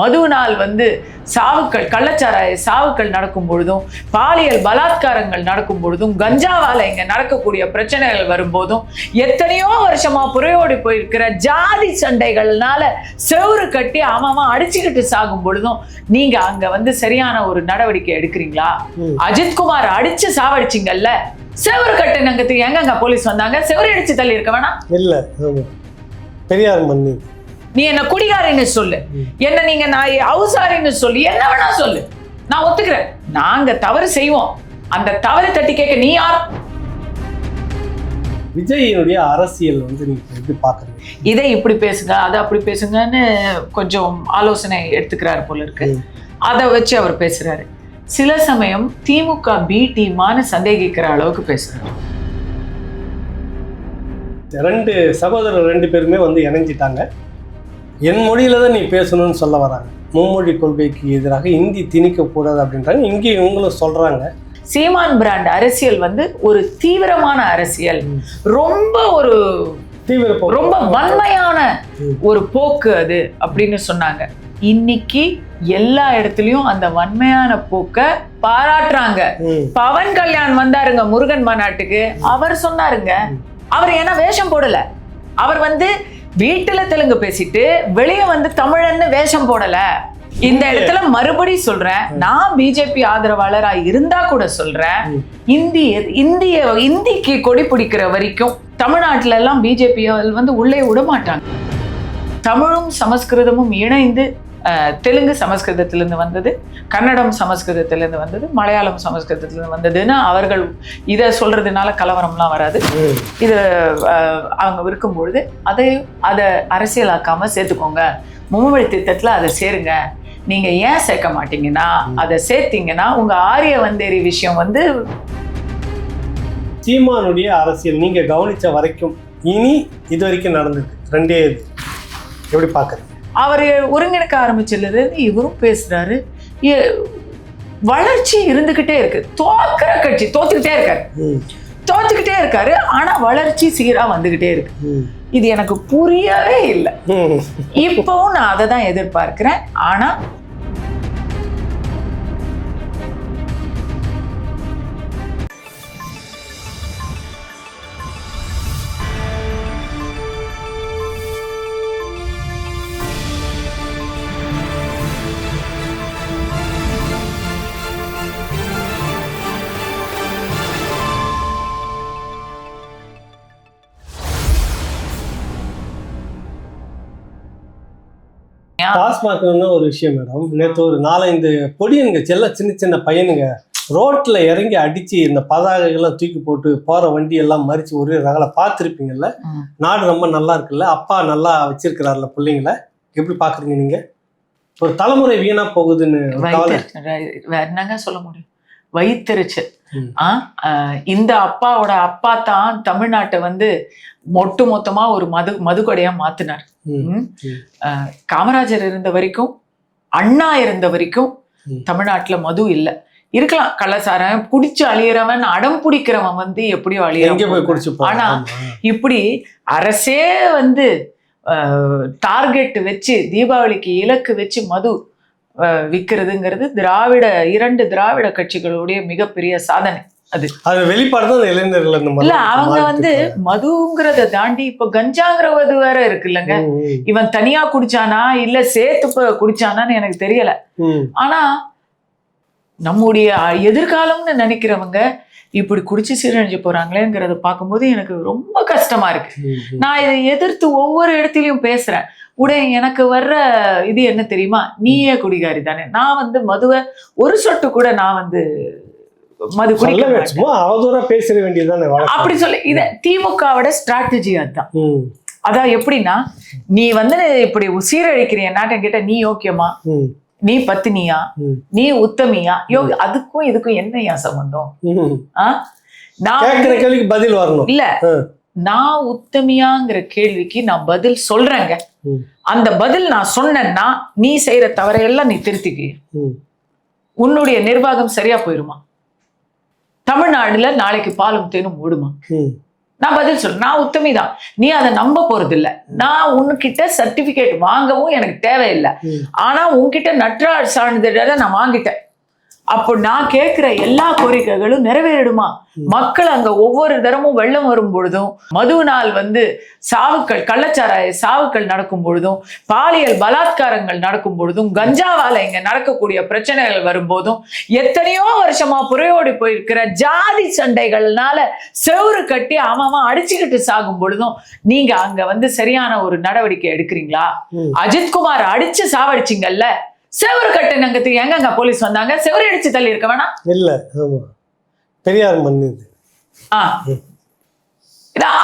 மதுவினால் சாவுக்கள், கள்ளச்சாராய சாவுக்கள் நடக்கும் பொழுதும், பாலியல் பலாத்காரங்கள் நடக்கும் பொழுதும், கஞ்சாவால இங்க நடக்கக்கூடிய பிரச்சனைகள் வரும்போதும், எத்தனையோ வருஷமா புறையோடி போயிருக்கிற ஜாதி சண்டைகள்னால செவுறு கட்டி அவன் அடிச்சுக்கிட்டு சாகும் பொழுதும் நீங்க அங்க சரியான ஒரு நடவடிக்கை எடுக்கிறீங்களா? அஜித்குமார் அடிச்சு சாவடிச்சிங்கல்ல, செவுறு கட்டுனங்கத்துக்கு எங்க போலீஸ் வந்தாங்க? செவுறு அடிச்சு தள்ளி இருக்க வேணாம்? இல்ல, பெரியார் மண்ணு. நீ என்ன குடிகாரின்னு சொல்லு, என்ன நீங்க நான் அவுசாரின்னு சொல்லி என்ன வேணா சொல்லு, நான் ஒத்துக்கிறேன். நாங்க தவறு செய்வோம், அந்த தவறு தட்டி கேட்க நீ யார்? விஜயினுடைய அரசியல் நீங்க எப்படி பாக்குறீங்க? இதை இப்படி பேசுங்க, அதை அப்படி பேசுங்கன்னு கொஞ்சம் ஆலோசனை எடுத்துக்கிறாரு போல இருக்கு. அதை வச்சு அவர் பேசுறாரு. சில சமயம் திமுக பி டீமான்னு சந்தேகிக்கிற அளவுக்கு பேசுறாரு. ரெண்டு சகோதரர் 2 பேருமே இணைஞ்சிட்டாங்க. என் மொழியில தான் நீ பேசணும்னு சொல்ல வராங்க. மும்மொழி கொள்கைக்கு எதிராக இந்தி திணிக்க கூடாது அப்படின்றாங்க. இங்கே இவங்களும் சொல்றாங்க. சீமான் பிராண்ட் அரசியல் ஒரு தீவிரமான அரசியல், ரொம்ப ஒரு ரொம்ப வன்மையான ஒரு போக்கு அது அப்படின்னு சொன்னாங்க. இன்னைக்கு எல்லா இடத்துலயும் அந்த வன்மையான போக்க பாராட்டுறாங்க. பவன் கல்யாண் வந்தாருங்க முருகன் மாநாட்டுக்கு, அவர் சொன்னாருங்க. அவர் ஏன்னா வேஷம் போடல, அவர் வீட்டுல தெலுங்கு பேசிட்டு வெளியே தமிழன்னு வேஷம் போடல. இந்த இடத்துல மறுபடி சொல்றேன், நான் பிஜேபி ஆதரவாளரா இருந்தா கூட சொல்றேன், இந்திக்கு கொடி பிடிக்கிற வரைக்கும் தமிழ்நாட்டுல எல்லாம் பிஜேபி உள்ளே விட மாட்டாங்க. தமிழும் சமஸ்கிருதமும் இணைந்து, தெலுங்கு சமஸ்கிருதத்திலிருந்து வந்தது, கன்னடம் சமஸ்கிருதத்திலிருந்து வந்தது, மலையாளம் சமஸ்கிருதத்திலிருந்து வந்ததுன்னு அவர்கள் இதை சொல்றதுனால கலவரம்லாம் வராது. இது அவங்க இருக்கும்பொழுது அதை அரசியலாக்காம சேர்த்துக்கோங்க. மும்மொழி திட்டத்துல அதை சேருங்க. நீங்க ஏன் சேர்க்க மாட்டீங்கன்னா, அதை சேர்த்தீங்கன்னா உங்க ஆரிய வந்தேரி விஷயம் சீமானுடைய அரசியல் நீங்க கவனிச்ச வரைக்கும் இனி இது வரைக்கும் நடந்திருக்கு 2 எப்படி பாக்குறீங்க? அவர் ஒருங்கிணைக்க ஆரம்பிச்சதுல இவரும் பேசுறாரு. வளர்ச்சி இருந்துகிட்டே இருக்கு. தோக்கிற கட்சி தோத்துக்கிட்டே இருக்காரு, ஆனா வளர்ச்சி சீரா வந்துகிட்டே இருக்கு. இது எனக்கு புரியவே இல்லை. இப்பவும் நான் அதை தான் எதிர்பார்க்கிறேன். ஆனா டாஸ்மாக்னு ஒரு விஷயம் மேடம். நேற்று ஒரு 4-5 பொடியனுங்க, சின்ன சின்ன பையனுங்க ரோட்ல இறங்கி அடிச்சு இந்த பதாகைகள்லாம் தூக்கி போட்டு போற வண்டி எல்லாம் மறிச்சு ஒரு ரகலை பார்த்துருப்பீங்கல்ல. நாடு ரொம்ப நல்லா இருக்குல்ல, அப்பா நல்லா வச்சிருக்கிறாருல பிள்ளைங்கள. எப்படி பாக்குறீங்க நீங்க? ஒரு தலைமுறை வீணா போகுதுன்னு என்னங்க சொல்ல முடியும்? வயிற்றுச்சல். இந்த அப்பாவோட அப்பா தான் தமிழ்நாட்டை மொட்டு மொத்தமா ஒரு மதுக்கடையா மாத்தினார். காமராஜர் இருந்த வரைக்கும், அண்ணா இருந்த வரைக்கும் தமிழ்நாட்டுல மது இல்லை. இருக்கலாம், கள்ளசாரம் குடிச்சு அழியறவன், அடம் பிடிக்கிறவன் எப்படியோ அழியறவன். ஆனா இப்படி அரசே டார்கெட் வச்சு, தீபாவளிக்கு இலக்கு வச்சு மது விற்கிறதுங்கிறது 2 திராவிட கட்சிகளுடைய மிகப்பெரிய சாதனை. அது வெளிப்பாடு தான் இளைஞர்கள். இல்ல, அவங்க மதுங்கிறத தாண்டி இப்ப கஞ்சாங்கிறது வேற இருக்கு இல்லங்க. இவன் தனியா குடிச்சானா இல்ல சேர்த்து குடிச்சானான்னு எனக்கு தெரியல. ஆனா நம்முடைய எதிர்காலம்னு நினைக்கிறவங்க இப்படி குடிச்சு சீரழிஞ்சு போறாங்களேங்கிறத பார்க்கும்போது எனக்கு ரொம்ப கஷ்டமா இருக்கு. நான் இதை எதிர்த்து ஒவ்வொரு இடத்துலயும் பேசுறேன். உடனே எனக்கு வர்ற இது என்ன தெரியுமா? நீயே குடிகாரி தானே. நான் மதுவை ஒரு சொட்டு கூட நான் மது குடிக்க பேச வேண்டியதுதானே அப்படி சொல்லி. இத திமுகவோட ஸ்ட்ராட்டஜி அதுதான். அதான் எப்படின்னா, நீ இப்படி சீரழிக்கிறிய நாட்டை கேட்ட, நீ யோக்கியமா, நீ பத்தினியா, நீ உத்தமியா, அதுக்கும் இதுக்கும் என்னையா சம்பந்தம்? நான் பதில் வரணும் இல்ல, நான் உத்தமியாங்கிற கேள்விக்கு நான் பதில் சொல்றேங்க. அந்த பதில் நான் சொன்னேன்னா நீ செய்யற தவறையெல்லாம் நீ திருத்திக்க, உன்னுடைய நிர்வாகம் சரியா போயிருமா? தமிழ்நாடுல நாளைக்கு பாலும் தேனும் ஓடுமா? நான் பதில் சொல்றேன். நான் உத்தமி தான், நீ அதை நம்ப போறது இல்ல. நான் உன்கிட்ட சர்டிபிகேட் வாங்கவும் எனக்கு தேவையில்லை. ஆனா உன்கிட்ட நற்றாள் சான்றிதழை நான் வாங்கிட்டேன். அப்போ நான் கேட்கிற எல்லா கோரிக்கைகளும் நிறைவேறிடுமா? மக்கள் அங்க ஒவ்வொரு தரமும் வெள்ளம் வரும் பொழுதும், மதுவினால் சாவுக்கள், கள்ளச்சாராய சாவுக்கள் நடக்கும் பொழுதும், பாலியல் பலாத்காரங்கள் நடக்கும் பொழுதும், கஞ்சாவால இங்க நடக்கக்கூடிய பிரச்சனைகள் வரும்போதும், எத்தனையோ வருஷமா புறையோடி போயிருக்கிற ஜாதி சண்டைகள்னால செவுறு கட்டி அவன் அடிச்சுக்கிட்டு சாகும் பொழுதும் நீங்க அங்க சரியான ஒரு நடவடிக்கை எடுக்கிறீங்களா? அஜித்குமார் அடிச்சு சாவடிச்சிங்கல்ல, செவரு கட்டினங்கத்துக்கு எங்க போலீஸ் வந்தாங்க? செவரு அடிச்சு தள்ளி இருக்க வேணாம்? இல்ல, பெரியார் மன்னிது.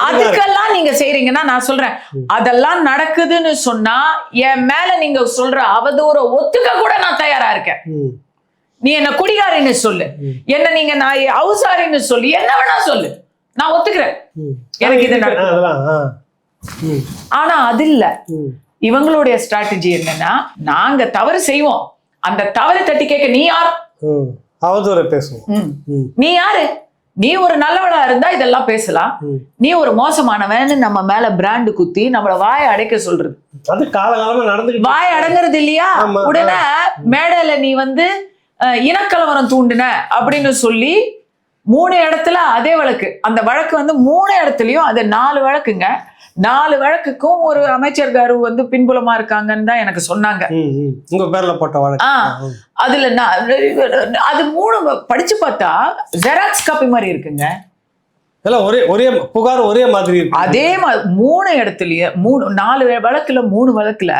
அதுக்கெல்லாம் நீங்க செய்றீங்கன்னா நான் சொல்றேன், அதெல்லாம் நடக்குதுன்னு சொன்னா என் மேல நீங்க சொல்ற அவதூற ஒத்துக்க கூட நான் தயாரா இருக்கேன். நீ என்ன குடிகாரின்னு சொல்லு, என்ன நீங்க நான் அவுசாரின்னு சொல்லி என்ன வேணா சொல்லு, நான் ஒத்துக்கிறேன். எனக்கு இது நடக்கும். ஆனா அது இல்ல. இவங்களுடைய ஸ்ட்ராட்டஜி என்னன்னா, நாங்க தவறு செய்வோம், அந்த தவறு தட்டி கேட்க நீ யார்? அவதூற பேசுவோம். நீ யாரு? நீ ஒரு நல்லவளா இருந்தா இதெல்லாம் பேசலாம். நீ ஒரு மோசமானவன்னு நம்ம மேல பிராண்டு குத்தி நம்மள வாயை அடைக்க சொல்றது, அது காலகாலமா நடந்து வாய் அடங்குறது இல்லையா? உடனே மேடையில நீ இனக்கலவரம் தூண்டின அப்படின்னு சொல்லி 3 இடத்துல அதே வழக்கு, அந்த வழக்கு 3 இடத்துலயும் அது 4 வழக்குங்க. 4 வழக்குக்கும் ஒரு அமைச்சர்காரு பின்புலமா இருக்காங்கன்னு தான் எனக்கு சொன்னாங்க. உங்க பேர்ல போட்ட வழக்கு. அதுல அது 3 படிச்சு பார்த்தா ஜெராக்ஸ் காப்பி மாதிரி இருக்குங்க. ஒரே புகார் ஒரே மாதிரி அதே மாதிரி 3 இடத்துலயே 4 வழக்குல 3 வழக்குல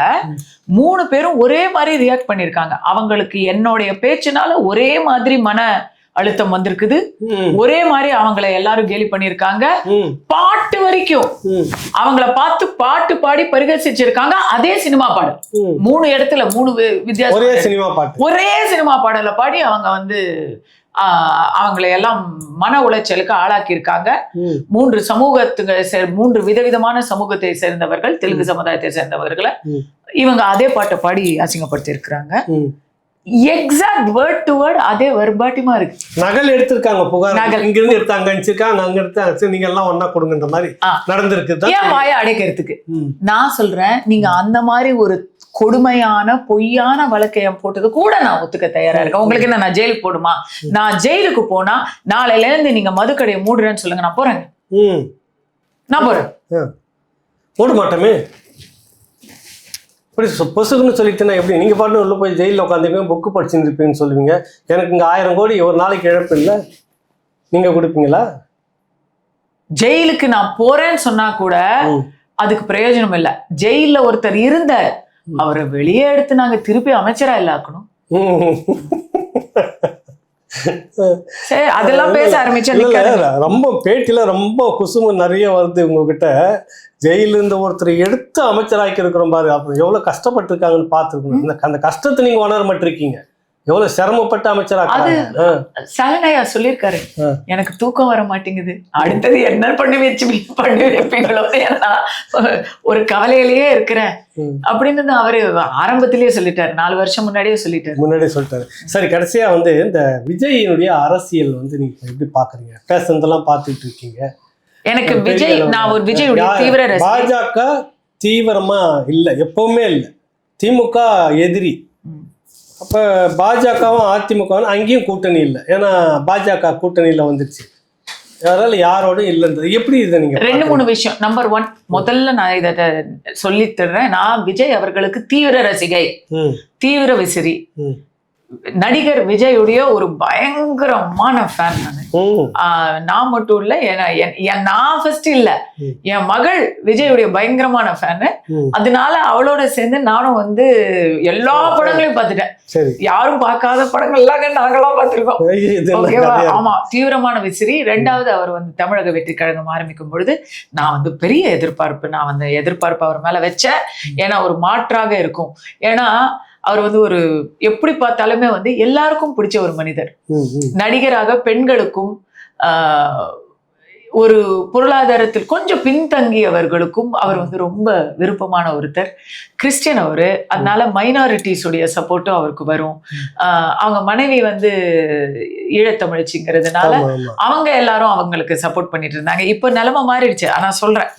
3 பேரும் ஒரே மாதிரி ரியாக்ட் பண்ணிருக்காங்க. அவங்களுக்கு என்னுடைய பேச்சுனால ஒரே மாதிரி மன அழுத்தம் வந்திருக்குது, ஒரே மாதிரி அவங்கள எல்லாரும் கேலி பண்ணிருக்காங்க. பாட்டு வரைக்கும் அவங்கள பார்த்து பாட்டு பாடி பரிகசிச்சிருக்காங்க. அதே சினிமா பாடல் 3 இடத்துல 3 வித்தியாசம், ஒரே சினிமா பாடலை பாடி அவங்க அவங்களை எல்லாம் மன உளைச்சலுக்கு ஆளாக்கி இருக்காங்க. 3 சமூகத்துக்கு 3 விதவிதமான சமூகத்தை சேர்ந்தவர்கள், தெலுங்கு சமுதாயத்தை சேர்ந்தவர்களை இவங்க அதே பாட்டை பாடி அசிங்கப்படுத்தி இருக்கிறாங்க. எக்ஸாக்ட் வேர்ட் டு வேர்ட் அதே வெர்பாட்டிமா இருக்கு. நகல் எடுத்திருக்காங்க, புகார் இங்க இருந்து எடுத்தாங்க, அங்க எடுத்தாங்க, நீங்க எல்லாம் ஒண்ணா கொடுங்கன்ற மாதிரி நடந்திருக்கு. ஏன் வாயை அடைக்கிறதுக்கு நான் சொல்றேன். நீங்க அந்த மாதிரி ஒரு கொடுமையான பொய்யான வழக்கைய போட்டது கூட நான் ஒத்துக்க தயாரா இருக்கேன். உங்களுக்கு என்ன, நான் ஜெயிலுக்கு போடுமா? நான் ஜெயிலுக்கு போனா நாளையில இருந்து நீங்க மதுக்கடையை மூடுறேன்னு சொல்லுங்க, நான் போறேங்க. நான் போறேன். போட மாட்டோமே. இப்படி பொசுக்குன்னு சொல்லிட்டுனா எப்படி? நீங்கள் பாட்டு உள்ள போய் ஜெயிலில் உட்காந்துருப்பீங்க, புக்கு படிச்சுருப்பீங்கன்னு சொல்லுவீங்க. எனக்கு இங்கே 1000 கோடி ஒரு நாளைக்கு இழப்பு இல்லை, நீங்கள் கொடுப்பீங்களா? ஜெயிலுக்கு நான் போறேன்னு சொன்னா கூட அதுக்கு பிரயோஜனம் இல்லை. ஜெயிலில் ஒருத்தர் இருந்தார், அவரை வெளியே எடுத்து நாங்க திருப்பி அமைச்சரா இல்லாக்கணும். சரி, அதெல்லாம் பேச ஆரம்பிச்சா ரொம்ப பேட்டில ரொம்ப குசுமு நிறைய வருது உங்ககிட்ட. ஜெயில இருந்த ஒருத்தர் எடுத்து அமைச்சராக்கி இருக்கிறோம் பாரு, அப்புறம் எவ்வளவு கஷ்டப்பட்டு இருக்காங்கன்னு பாத்துருக்கணும். அந்த கஷ்டத்தை நீங்க உணர மாட்டிருக்கீங்க, எவ்வளவு சிரமப்பட்ட அமைச்சராக. அது சலனையா சொல்லியிருக்காரு, எனக்கு தூக்கம் வர மாட்டேங்குது, அடுத்தது என்ன பண்ணி வைப்பீங்களோ, ஏன்னா ஒரு கவலையிலேயே இருக்கிறேன் அப்படின்னு அவரு ஆரம்பத்திலேயே சொல்லிட்டாரு. 4 வருஷம் முன்னாடியே சொல்லிட்டாரு. சரி, கடைசியா இந்த விஜயினுடைய அரசியல் நீங்க எப்படி பாக்குறீங்க? பேசுனதெல்லாம் பாத்துட்டு இருக்கீங்க. எனக்கு விஜய், நான் ஒரு விஜயுடைய தீவிர ரசிகர். பாஜக தீவிரமா இல்ல, எப்பவுமே இல்ல, திமுக எதிரி. அப்ப பாஜகவும் அதிமுகவும் அங்கேயும் கூட்டணி இல்லை, ஏன்னா பாஜக கூட்டணியில வந்துருச்சு, அதனால யாரோடும் இல்லைன்றது எப்படி? இதை நீங்க 2-3 விஷயம். நம்பர் 1, முதல்ல நான் இதை சொல்லி தர்றேன், நான் விஜய் அவர்களுக்கு தீவிர ரசிகை, தீவிர விசிறி. நடிகர் விஜயுடைய ஒரு பயங்கரமான ஃபேன் நான் மட்டும் இல்ல, நான் ஃபர்ஸ்ட் இல்ல, என் மகள் விஜயுடைய பயங்கரமான ஃபேனு. அதனால அவளோட சேர்ந்து நானும் எல்லா படங்களையும் பார்த்துட்டேன். யாரும் பார்க்காத படங்கள்லாம் நாங்களாம் பார்த்துருக்கோம். ஓகேவா? ஆமா, தீவிரமான விசிறி. 2வது, அவர் தமிழக வெற்றி கழகம் ஆரம்பிக்கும் பொழுது நான் பெரிய எதிர்பார்ப்பு, நான் எதிர்பார்ப்பு அவர் மேல வச்சேன். ஏன்னா ஒரு மாற்றாக இருக்கும். ஏன்னா அவர் ஒரு எப்படி பார்த்தாலுமே எல்லாருக்கும் பிடிச்ச ஒரு மனிதர். நடிகராக பெண்களுக்கும் ஒரு பொருளாதாரத்தில் கொஞ்சம் பின்தங்கியவர்களுக்கும் அவர் வந்து ரொம்ப விருப்பமான ஒருத்தர். கிறிஸ்டியன் அவரு, அதனால மைனாரிட்டிஸ் உடைய சப்போர்ட்டும் அவருக்கு வரும். அவங்க மனைவி வந்து ஈழத்தமிழ்ச்சிங்கிறதுனால அவங்க எல்லாரும் அவங்களுக்கு சப்போர்ட் பண்ணிட்டு இருந்தாங்க. இப்ப நிலைமை மாறிடுச்சு, ஆனா சொல்றேன்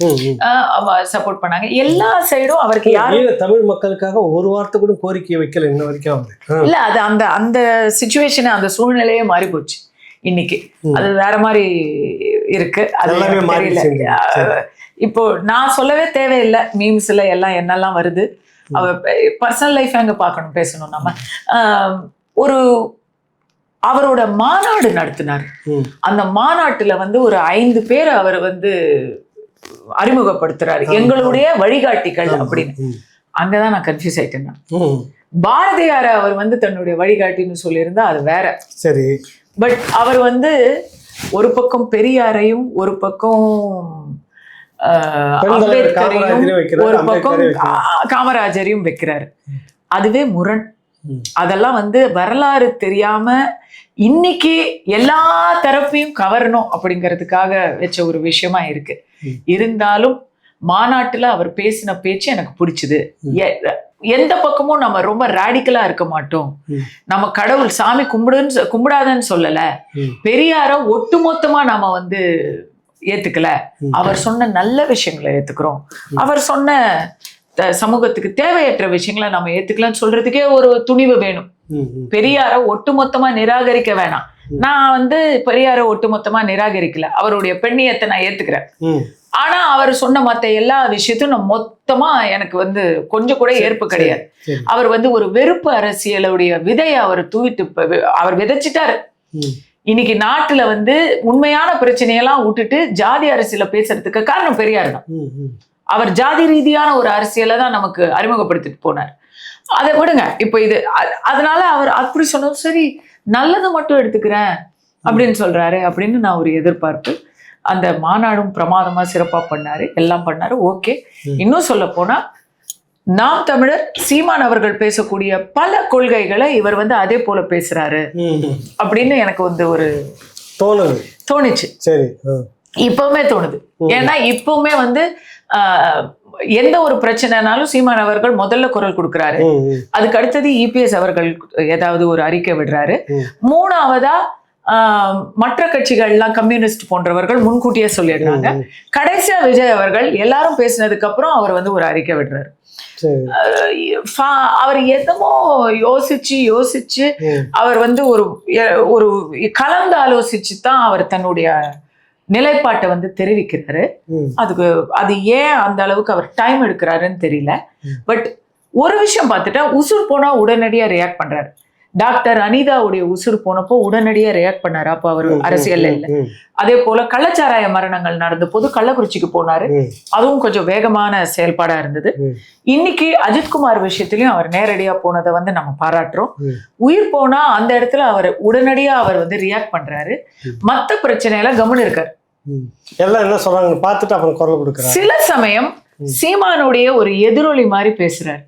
சப்போர்ட் பண்ணாங்க எல்லா சைடும். அவருக்கு யாரும் தமிழ் மக்களுக்காக ஒரு வார்த்தை கூட கோரிக்கை வைக்கல இன்ன வரைக்கும். இல்ல, அது அந்த அந்த சிச்சுவேஷன், அந்த சூழ்நிலையே மாறி போச்சு இன்னைக்கு. அது வேற மாதிரி இருக்கு. அது தெரியல. இப்போ நான் சொல்லவே தேவையில்லை, மீம்ஸ்ல எல்லாம் என்னெல்லாம் வருது. அவ பர்சனல் லைஃப் அங்க பார்க்கணும், பேசணும் நம்ம. ஒரு அவரோட மாநாடு நடத்தினார். அந்த மாநாட்டுல வந்து ஒரு 5 பேர் அவர் வந்து அறிமுகப்படுத்துறாரு, எங்களுடைய வழிகாட்டிகள் அப்படின்னு. அங்கதான் நான் கன்ஃபியூஸ் ஆயிட்டேன். பாரதியார அவர் வந்து தன்னுடைய வழிகாட்டின்னு சொல்லியிருந்தா அது வேற. சரி. பட் அவர் வந்து ஒரு பக்கம் பெரியாரையும், ஒரு பக்கம் அம்பேத்கரையும், ஒரு பக்கம் காமராஜரையும் வைக்கிறாரு. அதுவே முரண். அதெல்லாம் வந்து வரலாறு தெரியாம இன்னைக்கு எல்லா தரப்பையும் கவரணும் அப்படிங்கிறதுக்காக வச்ச ஒரு விஷயமா இருக்கு. இருந்தாலும் மாநாட்டுல அவர் பேசின பேச்சு எனக்கு பிடிச்சது. எந்த பக்கமும் நம்ம ரொம்ப ராடிக்கலா இருக்க மாட்டோம். நம்ம கடவுள் சாமி கும்பிடாதன்னு சொல்லல, பெரியார ஒட்டுமொத்தமா நாம வந்து ஏத்துக்கல, அவர் சொன்ன நல்ல விஷயங்களை ஏத்துக்கிறோம், அவர் சொன்ன சமூகத்துக்கு தேவையற்ற விஷயங்களை நம்ம ஏத்துக்கலாம்னு சொல்றதுக்கே ஒரு துணிவு வேணும். பெரியார ஒட்டுமொத்தமா நிராகரிக்க வேணாம். நான் வந்து பெரியார ஒட்டுமொத்தமா நிராகரிக்கல, அவருடைய பெண்ணியத்தை நான் ஏத்துக்கிறேன். ஆனா அவர் சொன்ன மத்த எல்லா விஷயத்தையும் நான் மொத்தமா எனக்கு வந்து கொஞ்சம் கூட ஏற்பு கிடையாது. அவர் வந்து ஒரு வெறுப்பு அரசியலுடைய விதையை அவர் அவர் விதைச்சிட்டாரு. இன்னைக்கு நாட்டுல வந்து உண்மையான பிரச்சனையெல்லாம் விட்டுட்டு ஜாதி அரசியல பேசுறதுக்கு காரணம் பெரியார் தான். அவர் ஜாதி ரீதியான ஒரு அரசியலை தான் நமக்கு அறிமுகப்படுத்திட்டு போனார். அதை விடுங்க இப்ப இது. அதனால அவர் அப்படி சொன்னது சரி, நல்லது மட்டும் எடுத்துக்கிறேன் அப்படின்னு சொல்றாரு அப்படின்னு நான் ஒரு எதிர்பார்ப்பு. அந்த மாநாடும் பிரமாதமா சிறப்பா பண்ணாரு, எல்லாம் பண்ணாரு. ஓகே. இன்னும் சொல்ல போனா நாம் தமிழர் சீமான் அவர்கள் பேசக்கூடிய பல கொள்கைகளை இவர் வந்து அதே போல பேசுறாரு அப்படின்னு எனக்கு வந்து ஒரு தோணுச்சு. சரி, இப்பவுமே தோணுது. ஏன்னா இப்பவுமே வந்து எந்த ஒரு பிரச்சனைனாலும் சீமான் அவர்கள் முதல்ல குரல் கொடுக்கிறாரு. அதுக்கு அடுத்தது இபிஎஸ் அவர்கள் ஏதாவது ஒரு அறிக்கை விடுறாரு. மூணாவதா மற்ற கட்சிகள்லாம் கம்யூனிஸ்ட் போன்றவர்கள் முன்கூட்டியே சொல்லிடுறாங்க. கடைசியா விஜய் அவர்கள் எல்லாரும் பேசினதுக்கு அப்புறம் அவர் வந்து ஒரு அறிக்கை விடுறாரு. அவர் எதமோ யோசிச்சு அவர் வந்து ஒரு கலந்து ஆலோசிச்சு தான் அவர் தன்னுடைய நிலைப்பாட்டை வந்து தெரிவிக்கிறாரு. அது ஏன் அந்த அளவுக்கு அவர் டைம் எடுக்கிறாருன்னு தெரியல. பட் ஒரு விஷயம் பார்த்துட்டா, உசுர் போனா உடனடியா ரியாக்ட் பண்றாரு. டாக்டர் அனிதாவுடைய உசுறு போனப்போ உடனடியா ரியாக்ட் பண்ணாரு. அப்ப அவர் அரசியல்ல இல்ல. அதே போல கள்ளச்சாராய மரணங்கள் நடந்த போது கள்ளக்குறிச்சிக்கு போனாரு. அதுவும் கொஞ்சம் வேகமான செயல்பாடா இருந்தது. இன்னைக்கு அஜித்குமார் விஷயத்திலயும் அவர் நேரடியா போனதை வந்து நம்ம பாராட்டுறோம். உயிர் போனா அந்த இடத்துல அவர் உடனடியா அவர் வந்து ரியாக்ட் பண்றாரு. மத்த பிரச்சனையில கவனம் இருக்காரு. எல்லாம் என்ன சொல்றாங்க பார்த்துட்டு அப்புறம் குரல் கொடுக்கிறார். சில சமயம் சீமானுடைய ஒரு எதிரொலி மாதிரி பேசுறாரு.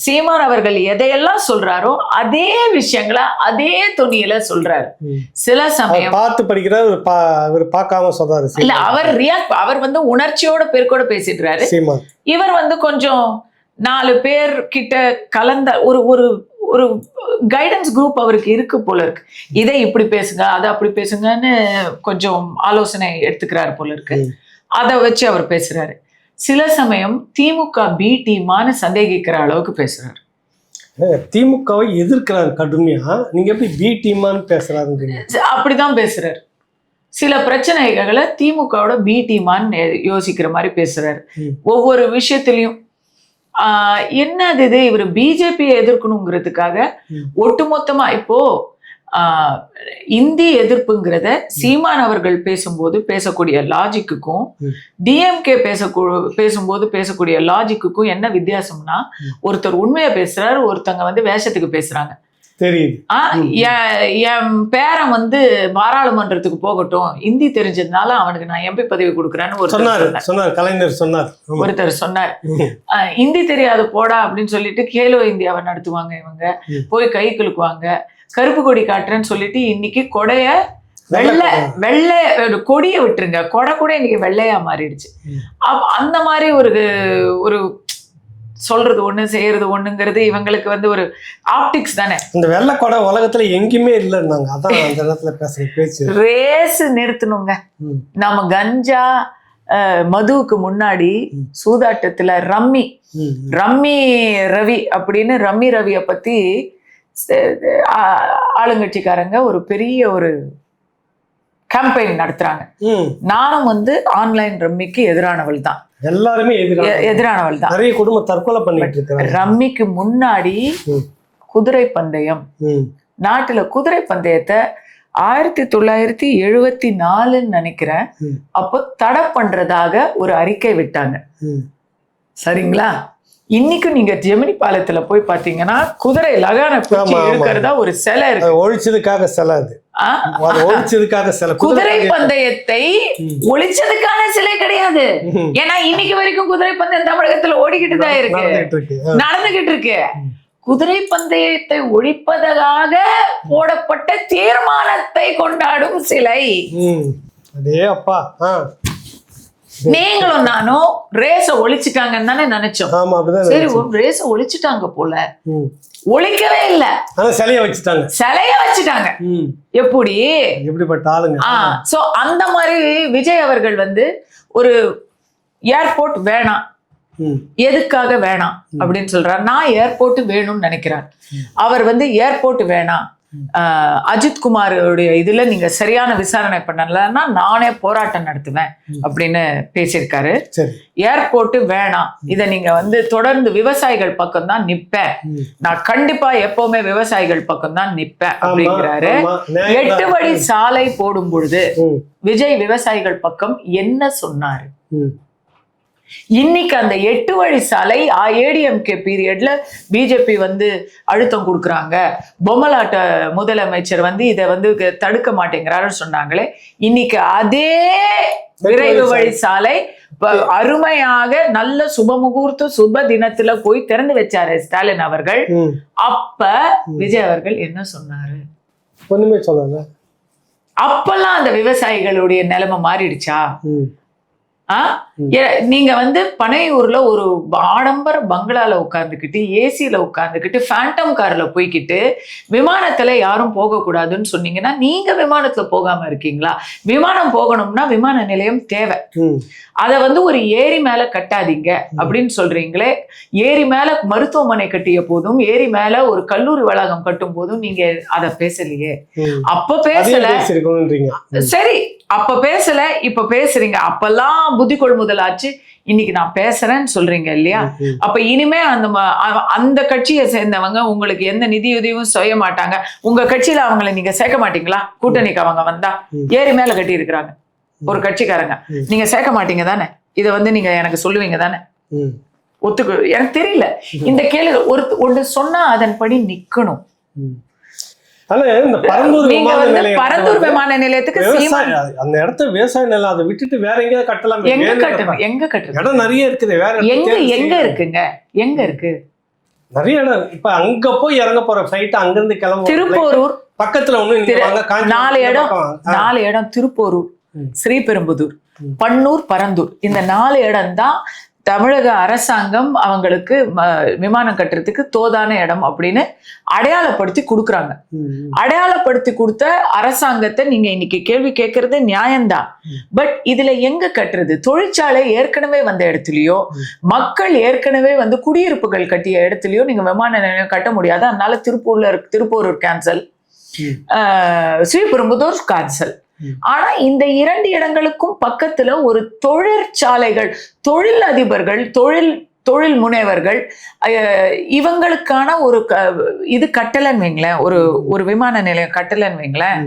சீமான் அவர்கள் எதையெல்லாம் சொல்றாரோ அதே விஷயங்களை அதே துணியில சொல்றாரு. சில சமயம் பார்த்து படிக்கிறார், பார்க்காம சொல்றாரு. இல்ல, அவர் வந்து உணர்ச்சியோட பேர்கூட பேசிடுறாரு. இவர் வந்து கொஞ்சம் 4 பேர் கிட்ட கலந்த ஒரு ஒரு கைடன்ஸ் குரூப் அவருக்கு இருக்கு போல இருக்கு. இதை இப்படி பேசுங்க, அதை அப்படி பேசுங்கன்னு கொஞ்சம் ஆலோசனை எடுத்துக்கிறாரு போல இருக்கு. அதை வச்சு அவர் பேசுறாரு. சில சமயம் திமுக பி டீமான்னு சந்தேகிக்கிற அளவுக்கு பேசுறாரு. திமுகவை எதிர்க்கிறாரு கடுமையா. நீங்க எப்படி பி டீமான்னு பேசுறாரு? அப்படிதான் பேசுறாரு. சில பிரச்சனைகளை திமுகவோட பி டீமான்னு யோசிக்கிற மாதிரி பேசுறாரு. ஒவ்வொரு விஷயத்திலையும் என்னது இது, இவர் பிஜேபியை எதிர்க்கணுங்கிறதுக்காக ஒட்டுமொத்தமா இப்போ இந்தி எதிர்ப்புங்கிறத சீமான் அவர்கள் பேசும்போது பேசக்கூடிய லாஜிக்குக்கும் டிஎம்கே பேசும்போது பேசக்கூடிய லாஜிக்குக்கும் என்ன வித்தியாசம்னா, ஒருத்தர் உண்மையா பேசுறாரு, ஒருத்தங்க வந்து வேஷத்துக்கு பேசுறாங்க. என் பேரன் வந்து பாராளுமன்றத்துக்கு போகட்டும், இந்தி தெரிஞ்சதுனால அவனுக்கு நான் எம்பி பதவி கொடுக்குறேன்னு ஒருத்தர் சொன்னார். இந்தி தெரியாது போடா அப்படின்னு சொல்லிட்டு கேலோ இந்தியாவை நடத்துவாங்க. இவங்க போய் கை குலுக்குவாங்க, கருப்பு கொடி காட்டுறேன்னு சொல்லிட்டு இன்னைக்கு கொடைய வெள்ளை கொடியை விட்டுருங்க, கொடை கூட இன்னைக்கு வெள்ளையா மாறிடுச்சு. அந்த மாதிரி ஒரு சொல்றது ஒண்ணு செய்யறது ஒண்ணுங்கிறது இவங்களுக்கு வந்து ஒரு ஆப்டிக்ஸ் தானே. இந்த வெள்ளை கொடை உலகத்துல எங்கேயுமே இல்லைன்னாங்க. அதான் அந்த இடத்துல பேசுற பேச்சு. ரேஸ் நிறுத்தணுங்க. நம்ம கஞ்சா மதுவுக்கு முன்னாடி சூதாட்டத்துல ரம்மி ரவி அப்படின்னு ரம்மி ரவியை பத்தி ஆளுங்கட்சிக்காரங்க ஒரு பெரிய ஒரு கேம்பெயின் நடத்துறாங்க. நானும் வந்து ஆன்லைன் ரம்மிக்கு எதிரானவள் தான். எல்லாருமே எதிரானவள் தான். நிறைய குடும்பம் தற்கொலை பண்ணிட்டு இருக்காங்க. ரம்மிக்கு முன்னாடி குதிரை பந்தயம், நாட்டுல குதிரை பந்தயத்தை 1974 நினைக்கிறேன் அப்போ தடை பண்றதாக ஒரு அறிக்கை விட்டாங்க. சரிங்களா? இன்னைக்கும் நீங்க ஜெமினி பாலத்துல போய் பாத்தீங்கன்னா குதிரை லகான பிடிச்சி இருக்கிறதா ஒரு சிலை இருக்கு. ஒழிச்சதுக்காக சிலை, அது ஒழிச்சதுக்காக சிலை. குதிரை பந்தயத்தை ஒழிச்சதுக்கான சிலை கிடையாது. ஏன்னா இன்னைக்கு வரைக்கும் குதிரை பந்தயம் தமிழகத்துல ஓடிக்கிட்டு தான் இருக்கு, நடந்துகிட்டு இருக்கு. குதிரை பந்தயத்தை ஒழிப்பதாக போடப்பட்ட தீர்மானத்தை கொண்டாடும் சிலை. அதே அப்பா, நீங்களும் நானும் ரேஸ ஒழிச்சுட்டாங்கன்னு தானே நினைச்சோம். சரி, ரேஸ ஒழிச்சுட்டாங்க போல. ஒழிக்கவே இல்ல, சிலைய வச்சுட்டாங்க. எப்படிப்பட்ட ஆளுங்க. சோ அந்த மாதிரி விஜய் அவர்கள் வந்து ஒரு ஏர்போர்ட் வேணாம், எதுக்காக வேணாம் அப்படின்னு சொல்றாரு. நான் ஏர்போர்ட் வேணும்னு நினைக்கிறேன். அவர் வந்து ஏர்போர்ட் வேணாம், அஜித் குமாரோடைய இதுல நீங்க சரியான விசாரணை பண்ணலன்னா நானே போராட்டம் நடத்துவேன் அப்படின்னு பேசியிருக்காரு. ஏர்போர்ட் வேணாம், இதை நீங்க வந்து தொடர்ந்து விவசாயிகள் பக்கம் தான் நிப்பேன், நான் கண்டிப்பா எப்பவுமே விவசாயிகள் பக்கம் தான் நிப்பேன் அப்படிங்கிறாரு. 8 வழி சாலை போடும் பொழுது விஜய் விவசாயிகள் பக்கம் என்ன சொன்னாரு? இன்னைக்கு அந்த 8 வழி சாலை ஏடிஎம்கே பீரியட்ல பிஜேபி வந்து அழுத்தம் கொடுக்குறாங்க, பொம்மலாட்ட முதலமைச்சர் வந்து இதை வந்து தடுக்க மாட்டேங்கிறாருன்னு சொன்னாங்களே, இன்னைக்கு அதே விரைவு வழி சாலை அருமையாக நல்ல சுபமுகூர்த்த சுப தினத்துல போய் திறந்து வச்சாரு ஸ்டாலின் அவர்கள். அப்ப விஜய் அவர்கள் என்ன சொன்னாரு? ஒண்ணுமே சொன்னாங்க. அப்பெல்லாம் அந்த விவசாயிகளுடைய நிலைமை மாறிடுச்சா? நீங்க வந்து பனையூர்ல ஒரு ஆடம்பர பங்களால உட்கார்ந்துக்கிட்டு, ஏசியில உட்கார்ந்துக்கிட்டு, ஃபேண்டம் கார்ல போய்கிட்டு விமானத்துல யாரும் போக கூடாதுன்னு சொன்னீங்கன்னா நீங்க விமானத்துல போகாம இருக்கீங்களா? விமானம் போகணும்னா விமான நிலையம் தேவை. அதை வந்து ஒரு ஏரி மேல கட்டாதீங்க அப்படின்னு சொல்றீங்களே. ஏரி மேல மருத்துவமனை கட்டிய போதும், ஏரி மேல ஒரு கல்லூரி வளாகம் கட்டும் போதும் நீங்க அதை பேசலையே. அப்ப பேசல, சரி அப்ப பேசல, இப்ப பேசுறீங்க. அப்பெல்லாம் புத்தி கொள்முதல் ஆச்சு, இன்னைக்கு நான் பேசுறேன்னு சொல்றீங்க இல்லையா? அப்ப இனிமே அந்த கட்சியை சேர்ந்தவங்க உங்களுக்கு எந்த நிதியுதவியும் செய்ய மாட்டாங்க. உங்க கட்சியில அவங்களை நீங்க சேர்க்க மாட்டீங்களா? கூட்டணிக்கு அவங்க வந்தா ஏரி மேல கட்டி இருக்கிறாங்க ஒரு கட்சிக்காரங்க, நீங்க சேர்க்க மாட்டீங்க தானே? இதை வந்து நீங்க எனக்கு சொல்லுவீங்க தானே? ஒத்துக்கு எனக்கு தெரியல. இந்த கேள்வி ஒன்று சொன்னா அதன்படி நிக்கணும். பரந்தூர் விமான நிலையத்துக்கு அந்த இடத்த விவசாய நிலம், அதை விட்டுட்டு வேற எங்கேயாவது கட்டலாம். எங்க கட்டணும்? இடம் நிறைய இருக்குது. வேற எங்க இருக்குங்க? எங்க இருக்கு? நிறைய இடம். இப்ப அங்க போய் இறங்க போற ஃபிளைட் அங்க இருந்து கிளம்ப திருப்போரூர் பக்கத்துல 4 இடம். திருப்போரூர், ஸ்ரீபெரும்புதூர், பன்னூர், பரந்தூர், இந்த 4 இடம் தான் தமிழக அரசாங்கம் அவங்களுக்கு விமானம் கட்டுறதுக்கு தோதான இடம் அப்படின்னு அடையாளப்படுத்தி கொடுக்குறாங்க. அடையாளப்படுத்தி கொடுத்த அரசாங்கத்தை நீங்க இன்னைக்கு கேள்வி கேட்கறது நியாயம்தான். பட் இதுல எங்க கட்டுறது? தொழிற்சாலை ஏற்கனவே வந்த இடத்துலயோ, மக்கள் ஏற்கனவே வந்து குடியிருப்புகள் கட்டிய இடத்துலயோ நீங்க விமான நிலையம் கட்ட முடியாது. அதனால திருப்பூரூர் கேன்சல், ஸ்ரீபெரும்புதூர் கேன்சல். ஆனா இந்த 2 இடங்களுக்கும் பக்கத்துல ஒரு தொழிற்சாலைகள், தொழில் அதிபர்கள், தொழில் முனைவர்கள், இவங்களுக்கான ஒரு இது கட்டலன்னு வைங்களேன், ஒரு விமான நிலையம் கட்டலன்னு வைங்களேன்.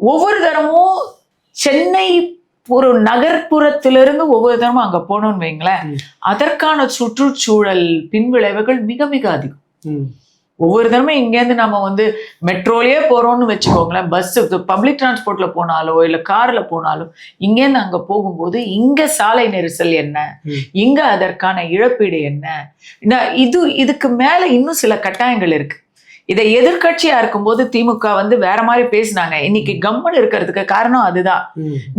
ஒவ்வொரு தரமும் சென்னை ஒரு நகர்ப்புறத்திலிருந்து ஒவ்வொரு தரமும் அங்க போனோம்னு வைங்களேன், அதற்கான சுற்றுச்சூழல் பின்விளைவுகள் மிக மிக அதிகம். ஒவ்வொரு தரமும் இங்கேருந்து நம்ம வந்து மெட்ரோலயே போறோம்னு வச்சுக்கோங்களேன், பஸ் பப்ளிக் டிரான்ஸ்போர்ட்ல போனாலோ இல்ல கார்ல போனாலும் இங்கேருந்து அங்க போகும்போது இங்க சாலை நெரிசல் என்ன, இங்க அதற்கான இழப்பீடு என்ன, இதுக்கு மேல இன்னும் சில கட்டாயங்கள் இருக்கு. இதை எதிர்க்கட்சியா இருக்கும்போது திமுக வந்து வேற மாதிரி பேசினாங்க. இன்னைக்கு கம்முன்னு இருக்கிறதுக்கு காரணம் அதுதான்.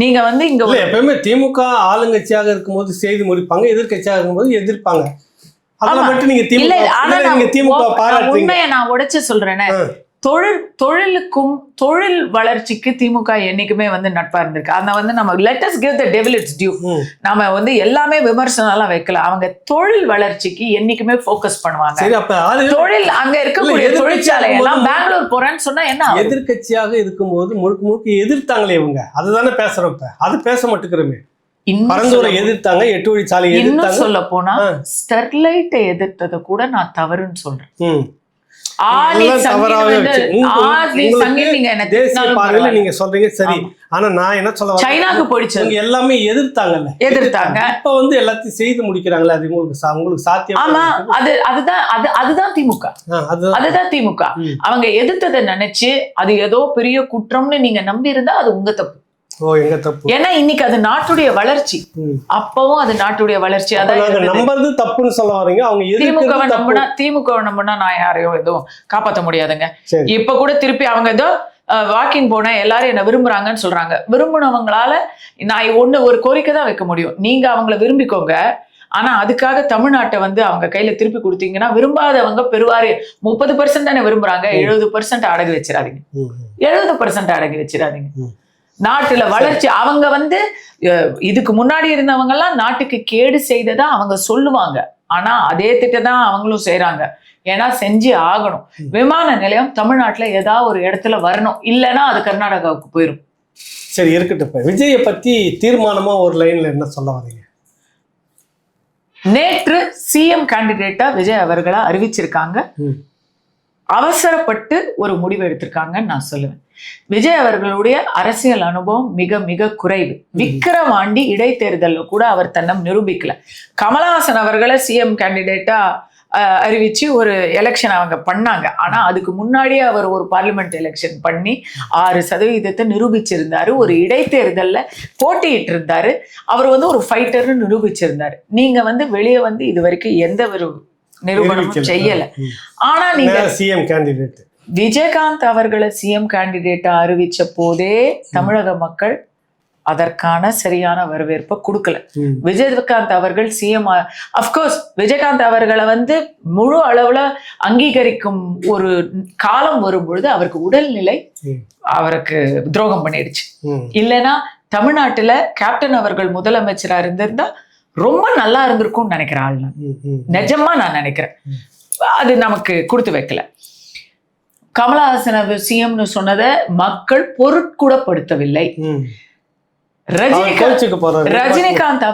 நீங்க வந்து இங்க எப்பயுமே திமுக ஆளுங்கட்சியாக இருக்கும்போது செய்து முடிப்பாங்க, எதிர்கட்சியாக இருக்கும்போது எதிர்ப்பாங்க. உண்மையை நான் உடைச்சு சொல்றேன்னு, தொழிலுக்கும் தொழில் வளர்ச்சிக்கு திமுக என்னைக்குமே வந்து நட்பா இருந்திருக்கு. அந்த வந்து நம்ம let us give the devil its due. நாம வந்து எல்லாமே விமர்சனம் எல்லாம் வைக்கல. அவங்க தொழில் வளர்ச்சிக்கு என்னைக்குமே போக்கஸ் பண்ணுவாங்க. தொழில் அங்க இருக்கக்கூடிய தொழிற்சாலை எல்லாம் பெங்களூர் போறேன்னு சொன்னா என்ன, எதிர்கட்சியாக இருக்கும்போது முழுக்க முழுக்க எதிர்த்தாங்களே இவங்க. அதுதானே பேசுறோம். இப்ப அது பேச மாட்டேங்கிறோமே. பரந்தூரை எதிர்த்தாங்க, 8 வழிச்சாலை எதிர்த்தாங்க. சொல்ல போனா ஸ்டெர்லைட்டை எதிர்த்ததை கூட நான் தவறுன்னு சொல்றேன். நீங்க சொல்றீங்க சரி, ஆனா நான் என்ன சொல்ல, சைனாக்கு போயிடுச்சு, எல்லாமே எதிர்த்தாங்கல்ல, எதிர்த்தாங்க. இப்ப வந்து எல்லாத்தையும் செய்து முடிக்கிறாங்களே, அது உங்களுக்கு சாத்தியம்? ஆமா, அதுதான் திமுக. அதுதான் திமுக. அவங்க எதிர்த்ததை நினைச்சு அது ஏதோ பெரிய குற்றம்னு நீங்க நம்பி இருந்தா அது உங்க தப்பு. ஏன்னா இன்னைக்கு அது நாட்டுடைய வளர்ச்சி, அப்பவும் அது நாட்டுடைய வளர்ச்சி. அதான் நம்புறது தப்புன்னு சொல்ல வரீங்க. அவங்க திமுக நம்பினா நான் யாரையும் எதுவும் காப்பாற்ற முடியாதுங்க. இப்ப கூட திருப்பி அவங்க ஏதோ வாக்கிங் போன எல்லாரும் என்ன விரும்புறாங்கன்னு சொல்றாங்க. விரும்பினவங்களால நான் ஒரு கோரிக்கை தான் வைக்க முடியும், நீங்க அவங்கள விரும்பிக்கோங்க. ஆனா அதுக்காக தமிழ்நாட்டை வந்து அவங்க கையில திருப்பி கொடுத்தீங்கன்னா விரும்பாதவங்க பெருவாரி 30% தானே விரும்புறாங்க. 70% அடகு வச்சிடாதீங்க. 70% அடகு வச்சிடாதீங்க. நாட்டுல வளர்ச்சி, அவங்க வந்து இதுக்கு முன்னாடி இருந்தவங்க எல்லாம் நாட்டுக்கு கேடு செய்ததா அவங்க சொல்லுவாங்க. ஆனா அதே திட்டம் அவங்களும் செய்யறாங்க. ஏன்னா செஞ்சு ஆகணும். விமான நிலையம் தமிழ்நாட்டுல ஏதாவது ஒரு இடத்துல வரணும், இல்லைன்னா அது கர்நாடகாவுக்கு போயிடும். சரி, இருக்கட்டும். விஜயை பத்தி தீர்மானமா ஒரு லைன்ல என்ன சொல்ல வரீங்க? நேற்று சிஎம் கேண்டிடேட்டா விஜய் அவர்களை அறிவிச்சிருக்காங்க. அவசரப்பட்டு ஒரு முடிவு எடுத்திருக்காங்கன்னு நான் சொல்லுவேன். விஜய் அவர்களுடைய அரசியல் அனுபவம் மிக மிக குறைவு. விக்கிரவாண்டி இடைத்தேர்தல்ல கூட அவர் தன்னை நிரூபிக்கல. கமலஹாசன் அவர்களை சிஎம் கேண்டிடேட்டா அறிவிச்சு ஒரு எலெக்ஷன் அவங்க பண்ணாங்க. ஆனா அதுக்கு முன்னாடியே அவர் ஒரு பார்லிமெண்ட் எலெக்ஷன் பண்ணி 6% நிரூபிச்சிருந்தாரு. ஒரு இடைத்தேர்தல்ல போட்டியிட்டு இருந்தாரு. அவர் வந்து ஒரு ஃபைட்டர்னு நிரூபிச்சிருந்தாரு. நீங்க வந்து வெளியே வந்து இது வரைக்கும் எந்த ஒரு நிரூபணமும் செய்யல. ஆனா நீங்க சிஎம் கேண்டிடேட் விஜயகாந்த் அவர்களை சிஎம் கேண்டிடேட்டா அறிவிச்ச போதே தமிழக மக்கள் அதற்கான சரியான வரவேற்பை கொடுக்கல. விஜயகாந்த் அவர்கள் சிஎம், அப்கோர்ஸ் விஜயகாந்த் அவர்களை வந்து முழு அளவுல அங்கீகரிக்கும் ஒரு காலம் வரும்பொழுது அவருக்கு உடல்நிலை அவருக்கு துரோகம் பண்ணிடுச்சு. இல்லைன்னா தமிழ்நாட்டுல கேப்டன் அவர்கள் முதலமைச்சரா இருந்திருந்தா ரொம்ப நல்லா இருந்திருக்கும்னு நினைக்கிற ஆள் நான். நிஜமா நான் நினைக்கிறேன். அது நமக்கு கொடுத்து வைக்கல. கமலஹாசன் சிஎம்னு சொன்னதை மக்கள் பொருட்கூடப்படுத்தவில்லை. ரஜினிகாந்த்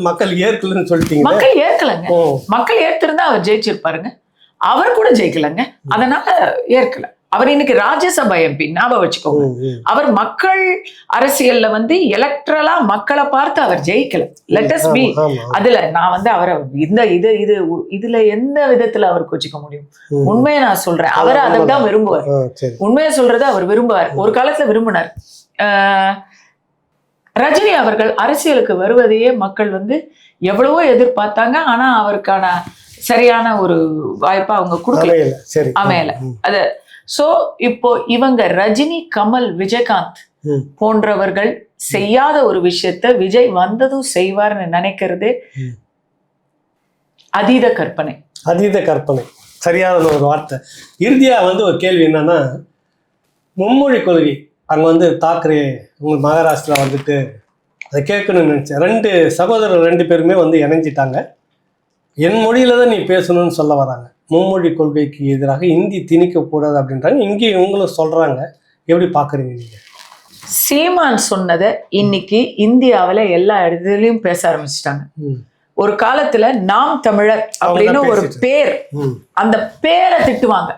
மக்கள் ஏற்கலன்னு சொல்லிட்டீங்க. மக்கள் ஏற்கலங்க. மக்கள் ஏற்றிருந்தா அவர் ஜெயிச்சிருப்பாருங்க. அவர் கூட ஜெயிக்கலங்க. அதனால ஏற்கல. அவர் இன்னைக்கு ராஜ்யசபா எம்பி, ஞாபகம் வச்சுக்கோங்க. அவர் மக்கள் அரசியல்ல வந்து எலக்ட்ரலா மக்களை பார்த்து அவர் ஜெயிக்கல. Let us be. அதுல நான் வந்து அவரை இதுல எந்த விதத்துல அவர் கோச்சிக்க முடியும்? உண்மையை நான் சொல்றேன். அவர் அதை தான் விரும்புவார். உண்மையை சொல்றதை அவர் விரும்புவார். ஒரு காலத்துல விரும்பினார். ரஜினி அவர்கள் அரசியலுக்கு வருவதையே மக்கள் வந்து எவ்வளவோ எதிர்பார்த்தாங்க. ஆனா அவருக்கான சரியான ஒரு வாய்ப்பா அவங்க கொடுக்கல, அமையல. அது சோ இப்போ இவங்க ரஜினி, கமல், விஜயகாந்த் போன்றவர்கள் செய்யாத ஒரு விஷயத்த விஜய் வந்ததும் செய்வார்னு நினைக்கிறது அதீத கற்பனை. அதீத கற்பனை சரியான ஒரு வார்த்தை. இறுதியா வந்து ஒரு கேள்வி என்னன்னா, மும்மொழி கொள்கை அங்க வந்து தாக்கரே உங்க மகாராஷ்டிரா வந்துட்டு அதை கேட்கணும்னு நினைச்சேன். 2 சகோதரர் 2 பேருமே வந்து இணைஞ்சிட்டாங்க. என் மொழியில தான் நீ பேசணும்னு சொல்ல வராங்க. மும்மொழி கொள்கைக்கு எதிராக இந்தி திணிக்க கூடாது அப்படின்றாங்க. இங்கே இவங்களும் சொல்றாங்க. எப்படி பாக்குறீங்க நீங்க? சீமான் சொன்னதை இன்னைக்கு இந்தியாவில எல்லா இடத்துலயும் பேச ஆரம்பிச்சுட்டாங்க. ஒரு காலத்துல நாம் தமிழர் அப்படின்னு ஒரு பேர், அந்த பேரை திட்டுவாங்க.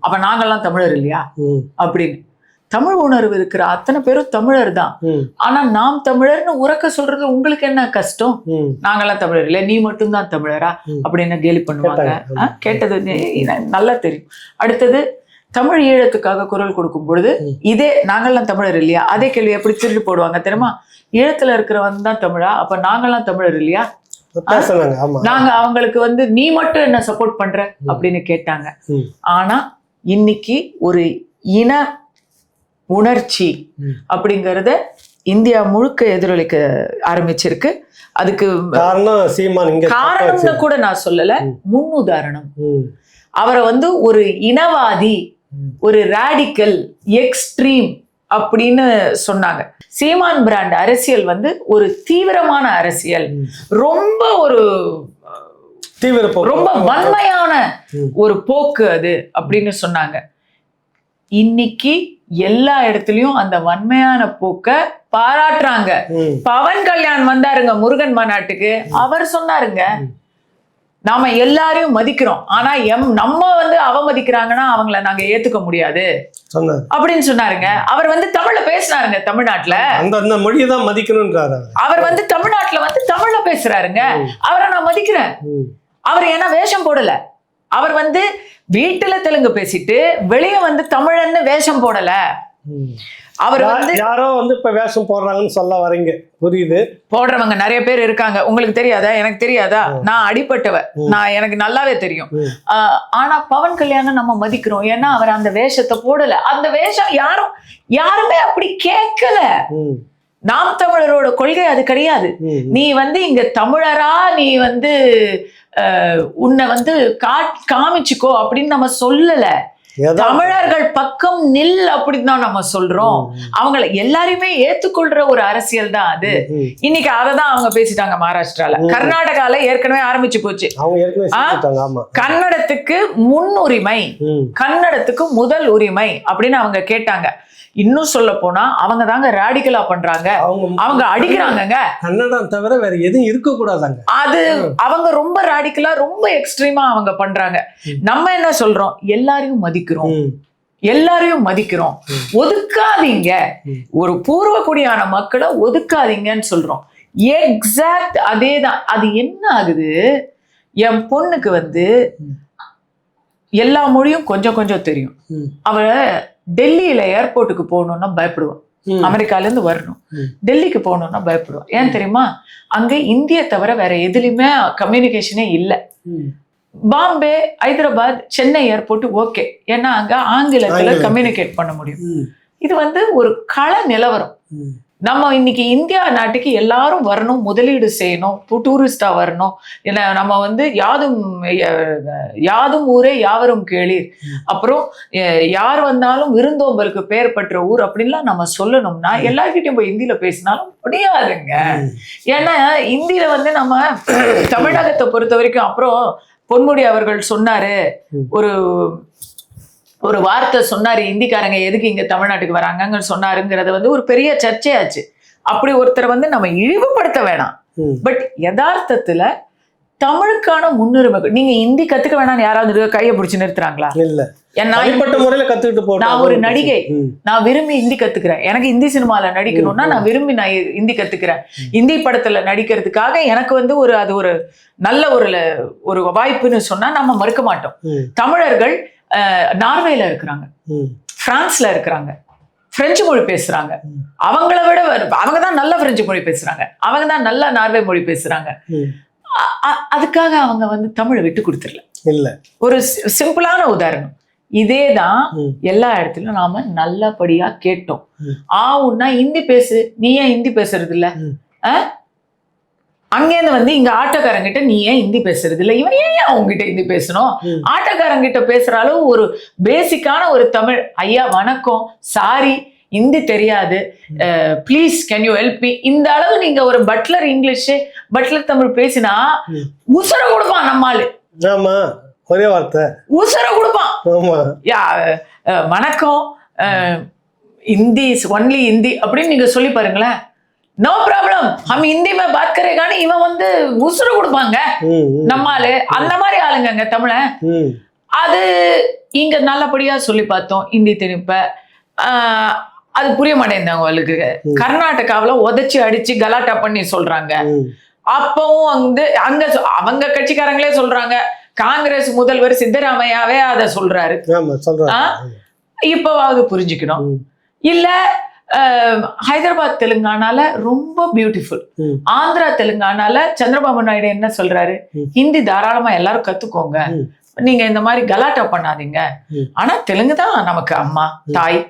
அப்ப நாங்கெல்லாம் தமிழர் இல்லையா அப்படின்னு. தமிழ் உணர்வு இருக்கிற அத்தனை பேரும் தமிழர் தான். ஆனா நாம் தமிழர்னு உறக்க சொல்றது உங்களுக்கு என்ன கஷ்டம்? நாங்கெல்லாம் தமிழர் இல்ல, நீ மட்டும்தான் தமிழரா அப்படின்னு கேலி பண்ணுவாங்க. கேட்டது நல்லா தெரியும். அடுத்தது தமிழ் ஈழத்துக்காக குரல் கொடுக்கும் பொழுது இதே நாங்கெல்லாம் தமிழர் இல்லையா, அதே கேள்வி எப்படி திருட்டு போடுவாங்க தெரியுமா? ஈழத்துல இருக்கிறவன் தான் தமிழா, அப்ப நாங்கெல்லாம் தமிழர் இல்லையா? பேசுனாங்க. ஆமா, நாங்க அவங்களுக்கு வந்து நீ மட்டும் என்ன சப்போர்ட் பண்ற அப்படின்னு கேட்டாங்க. ஆனா இன்னைக்கு ஒரு இன உணர்ச்சி அப்படிங்கறத இந்தியா முழுக்க எதிரொலிக்க ஆரம்பிச்சிருக்கு. அதுக்கு காரணம் சீமான். காரணம்னு கூட நான் சொல்லல, முன்னுதாரணம். அவரை வந்து ஒரு இனவாதி, ஒரு ராடிக்கல், எக்ஸ்ட்ரீம் அப்படின்னு சொன்னாங்க. சீமான் பிராண்ட் அரசியல் வந்து ஒரு தீவிரமான அரசியல், ரொம்ப ஒரு ரொம்ப வன்மையான ஒரு போக்கு அது அப்படின்னு சொன்னாங்க. இன்னைக்கு எல்லா இடத்துலயும் அந்த வன்மையான போக்க பாராட்டுறாங்க. பவன் கல்யாண் வந்தாருங்க முருகன் மாநாட்டுக்கு, அவர் சொன்னாருங்க நாம எல்லாரையும் மதிக்கிறோம், ஆனா நம்ம வந்து அவமதிக்கிறாங்கன்னா அவங்கள நாங்க ஏத்துக்க முடியாது அப்படின்னு சொன்னாருங்க. அவர் வந்து தமிழ்ல பேசினாருங்க. தமிழ்நாட்டுல அந்த மொழியை தான் மதிக்கணும்ன்றாரு. அவர் வந்து தமிழ்நாட்டுல வந்து தமிழ்ல பேசுறாருங்க. அவரை நான் மதிக்கிறேன். அவர் ஏன்னா வேஷம் போடல. அவர் வந்து வீட்டுல தெலுங்கு பேசிட்டு வெளியே வந்து தமிழன்னு வேஷம் போடல. அவர் வந்து யாரோ வந்து இப்ப வேஷம் போடுறாங்கன்னு சொல்ல வரீங்க. புரியுது. போடுறவங்க நிறைய பேர் இருக்காங்க. உங்களுக்கு தெரியாதா? எனக்கு தெரியாதா? நான் அடிபட்டவ, நான் எனக்கு நல்லாவே தெரியும். ஆனா பவன் கல்யாணம் நம்ம மதிக்கிறோம். ஏன்னா அவர் அந்த வேஷத்தை போடல. அந்த வேஷம் யாருமே அப்படி கேட்கல. நாம் தமிழரோட கொள்கை அது கிடையாது. நீ வந்து இங்க தமிழரா, நீ வந்து உன்னை வந்து காமிச்சுக்கோ அப்படின்னு நம்ம சொல்லல. தமிழர்கள் பக்கம் நில் அப்படின்னு தான் நம்ம சொல்றோம். அவங்களை எல்லாரையுமே ஏத்துக்கொள்ற ஒரு அரசியல் தான் அது. இன்னைக்கு அததான் அவங்க பேசிட்டாங்க. மகாராஷ்டிரால, கர்நாடகால ஏற்கனவே ஆரம்பிச்சு போச்சு. கன்னடத்துக்கு முன்னுரிமை, கன்னடத்துக்கு முதல் உரிமை அப்படின்னு அவங்க கேட்டாங்க. இன்னும் சொல்ல போனா அவங்க தாங்க ராடிக்கலா பண்றாங்க. அவங்க அடிக்கிறாங்க. கன்னடம் தவிர வேற எதுவும் இருக்க கூடாதாங்க. அது அவங்க ரொம்ப ராடிக்கலா, ரொம்ப எக்ஸ்ட்ரீமா அவங்க பண்றாங்க. நம்ம என்ன சொல்றோம்? எல்லாரையும் மதிக்கிறோம், எல்லாரையும் மதிக்கிறோம், ஒதுக்காதீங்க, ஒரு பூர்வக்குடியான மக்களை ஒதுக்காதீங்கன்னு சொல்றோம். எக்ஸாக்ட் அதேதான். அது என்ன ஆகுது, என் பொண்ணுக்கு வந்து எல்லா மொழியும் கொஞ்சம் கொஞ்சம் தெரியும். அவ டெல்லியில ஏர்போர்ட்டுக்கு போகணும்னா பயப்படுவான். அமெரிக்கால இருந்து வரணும், டெல்லிக்கு போகணும்னா பயப்படுவான். ஏன் தெரியுமா? அங்க இந்திய தவிர வேற எதுலயுமே கம்யூனிகேஷனே இல்லை. பாம்பே, ஹைதராபாத், சென்னை ஏர்போர்ட் ஓகே, ஏன்னா அங்க ஆங்கிலத்துல கம்யூனிகேட் பண்ண முடியும். இது வந்து ஒரு கள நிலவரம். நம்ம இன்னைக்கு இந்தியா நாட்டுக்கு எல்லாரும் வரணும், முதலீடு செய்யணும், டூரிஸ்டா வரணும். ஏன்னா நம்ம வந்து யாதும் ஊரே யாவரும் கேளீர், அப்புறம் யார் வந்தாலும் விருந்தோம்பலுக்கு பெயர் பெற்ற ஊர் அப்படின்லாம் நம்ம சொல்லணும்னா எல்லார்கிட்டையும் போய் இந்தியில பேசினாலும் முடியாதுங்க. ஏன்னா இந்தியில வந்து நம்ம தமிழகத்தை பொறுத்த வரைக்கும், அப்புறம் பொன்முடி அவர்கள் சொன்னாரு, ஒரு வார்த்தை சொன்னாரு, இந்திக்காரங்க எதுக்கு இங்க தமிழ்நாட்டுக்கு வராங்கன்னு சொன்னாருங்கிறது வந்து ஒரு பெரிய சர்ச்சையாச்சு. அப்படி ஒருத்தரை வந்து நம்ம இழிவுபடுத்த வேணாம். பட் யதார்த்தத்துல தமிழுக்கான முன்னுரிமை. நீங்க ஹிந்தி கத்துக்க வேணாம்னு யாராவது கையை பிடிச்சு நிறுத்துறாங்களா? இல்ல. நான் ஒரு நடிகை, நான் விரும்பி ஹிந்தி கத்துக்கிறேன். எனக்கு ஹிந்தி சினிமால நடிக்கணும்னா நான் விரும்பி ஹிந்தி கத்துக்கிறேன். ஹிந்தி படத்துல நடிக்கிறதுக்காக எனக்கு வந்து அது ஒரு நல்ல ஒரு வாய்ப்புன்னு சொன்னா நம்ம மறுக்க மாட்டோம். தமிழர்கள் நார்வேல இருக்கிறாங்க, பிரான்ஸ்ல இருக்கிறாங்க, பிரெஞ்சு மொழி பேசுறாங்க. அவங்கள விட அவங்க தான் நல்ல பிரெஞ்சு மொழி பேசுறாங்க, அவங்க தான் நல்ல நார்வே மொழி பேசுறாங்க. அதுக்காக அவங்க வந்து தமிழை விட்டு கொடுத்துடல. இல்ல, ஒரு சிம்பிளான உதாரணம். இதேதான் எல்லா இடத்துலயும் நாம நல்லபடியா கேட்டோம். உன்னா ஹிந்தி பேசு, நீ ஏன் ஹிந்தி பேசுறது இல்ல? அங்கேருந்து வந்து இங்க ஆட்டோக்காரங்கிட்ட நீ ஏன் ஹிந்தி பேசுறது இல்லை? இவன் ஏன் அவங்ககிட்ட ஹிந்தி பேசணும்? ஆட்டோக்காரங்கிட்ட பேசுற அளவு ஒரு பேசிக்கான ஒரு தமிழ், ஐயா வணக்கம், சாரி, ஹிந்தி தெரியாது, please can you help me, இந்த அளவு நீங்க ஒரு பட்லர் இங்கிலீஷ், பட்லர் தமிழ் பேசினா உசர கொடுப்பான் நம்மாலு. ஆமா, ஒரே வார்த்தை உசர கொடுப்பான். வணக்கம், हिंदी ஒன்லி ஹிந்தி அப்படின்னு நீங்க சொல்லி பாருங்களேன். நோ ப்ராப்ளம், हम हिंदी में बात करेगाன்னு இவன் வந்து உசுறு கொடுப்பாங்க நம்மாலு. அந்த மாதிரி ஆளுங்க தமிழ. அது இங்க நல்லபடியா சொல்லி பார்த்தோம். ஹிந்தி திணிப்ப அது புரிய மாட்டேங்குது அவங்களுக்கு. கர்நாடகாவில உதைச்சு அடிச்சு கலாட்டா பண்ணி சொல்றாங்க. அப்பவும் வந்து அங்க அவங்க கட்சிக்காரங்களே சொல்றாங்க. காங்கிரஸ் முதல்வர் சித்தராமையாவே அதை சொல்றாரு. இப்பவாவது புரிஞ்சுக்கணும். இல்ல ஹைதராபாத் தெலுங்கானால ரொம்ப பியூட்டிஃபுல். ஆந்திரா தெலுங்கானால சந்திரபாபு நாயுடு என்ன சொல்றாரு, ஹிந்தி தாராளமா எல்லாரும் கத்துக்கோங்க, நீங்க இந்த மாதிரி கலாட்டா பண்ணாதீங்க, ஆனா தெலுங்கு தான் நமக்கு அம்மா தாய்,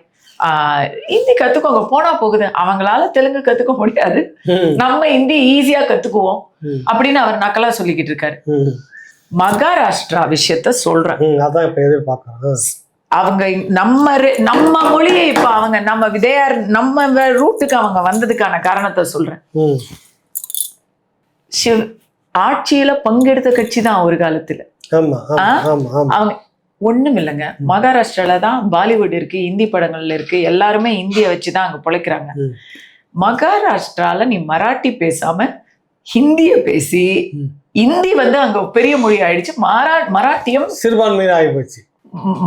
ஹிந்தி கத்துக்கோங்க, போனா போகுது, அவங்களால தெலுங்கு கத்துக்க முடியாது, நம்ம ஹிந்தி ஈஸியா கத்துக்குவோம் அப்படின்னு அவர் நக்கலா சொல்லிக்கிட்டு இருக்காரு. மகாராஷ்டிரா விஷயத்த சொல்றேன். அதான் இப்ப எதிர்பார்க்கறேன். அவங்க நம்ம மொழியை இப்ப அவங்க நம்ம விதையார் நம்ம ரூட்டுக்கு அவங்க வந்ததுக்கான காரணத்தை சொல்றேன். ஆட்சியில பங்கெடுத்த கட்சி தான் ஒரு காலத்துல. அவங்க ஒண்ணும் இல்லைங்க. மகாராஷ்டிரால தான் பாலிவுட் இருக்கு, இந்தி படங்கள்ல இருக்கு, எல்லாருமே இந்திய வச்சுதான் அங்க பிழைக்கிறாங்க. மகாராஷ்டிரால நீ மராட்டி பேசாம ஹிந்திய பேசி, இந்தி வந்து அங்க பெரிய மொழி ஆயிடுச்சு, மராட்டியம் சிறுபான்மையா ஆகி போச்சு.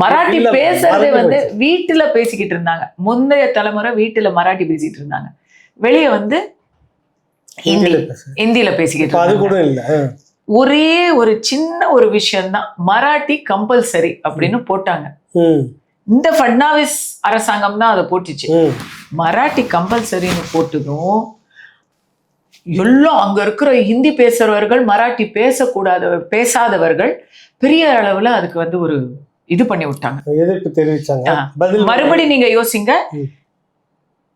மராட்டி பேசுறதே வந்து வீட்டுல பேசிக்கிட்டு இருந்தாங்க. முந்தைய தலைமுறை வீட்டுல மராட்டி பேசிட்டு இருந்தாங்க, வெளியே வந்து ஹிந்தியில பேசிக்கிட்டு இருந்தாங்க. ஒரே ஒரு சின்ன ஒரு விஷயம்தான், மராட்டி கம்பல்சரி அப்படின்னு போட்டாங்க. இந்த ஃபட்னாவிஸ் அரசாங்கம் தான் அதை போட்டுச்சு. மராட்டி கம்பல்சரின்னு போட்டதும் எல்லாம் அங்க இருக்கிற ஹிந்தி பேசுறவர்கள், மராட்டி பேசாதவர்கள் பெரிய அளவுல அதுக்கு வந்து ஒரு இது பண்ணி விட்டாங்க, எதிர்ப்பு தெரிவிச்சாங்க. மறுபடி நீங்க யோசிங்க,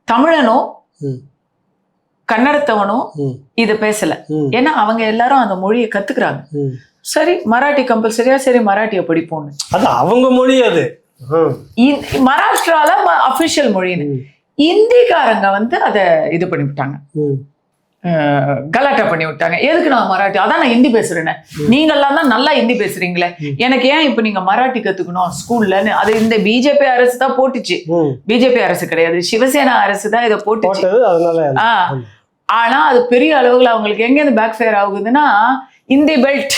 தமிழனோ கன்னடத்தவனோ இத பேசல, ஏன்னா அவங்க எல்லாரும் அந்த மொழியை கத்துக்கிறாங்க. சரி மராட்டி கம்பல்சரியா, சரி மராட்டிய படிப்போம்னு, அது அவங்க மொழி, அது மகாராஷ்டிரால அபிஷியல் மொழின்னு. இந்திக்காரங்க வந்து அதை இது பண்ணி விட்டாங்க, கலாட்டா பண்ணி விட்டாங்க. எதுக்கு நான் மராட்டி, அதான் நான் ஹிந்தி பேசுறேன்னு, நீங்க எல்லாம் தான் நல்லா ஹிந்தி பேசுறீங்களே, எனக்கு ஏன் இப்ப நீங்க மராட்டி கத்துக்கணும் ஸ்கூல்லன்னு. அது இந்த பிஜேபி அரசு தான் போட்டுச்சு, பிஜேபி அரசு கிடையாது, சிவசேனா அரசு தான் இதை போட்டுச்சு. ஆனா அது பெரிய அளவுல அவங்களுக்கு எங்க இருந்து பேக் ஃபயர் ஆகுதுன்னா, இந்தி பெல்ட்.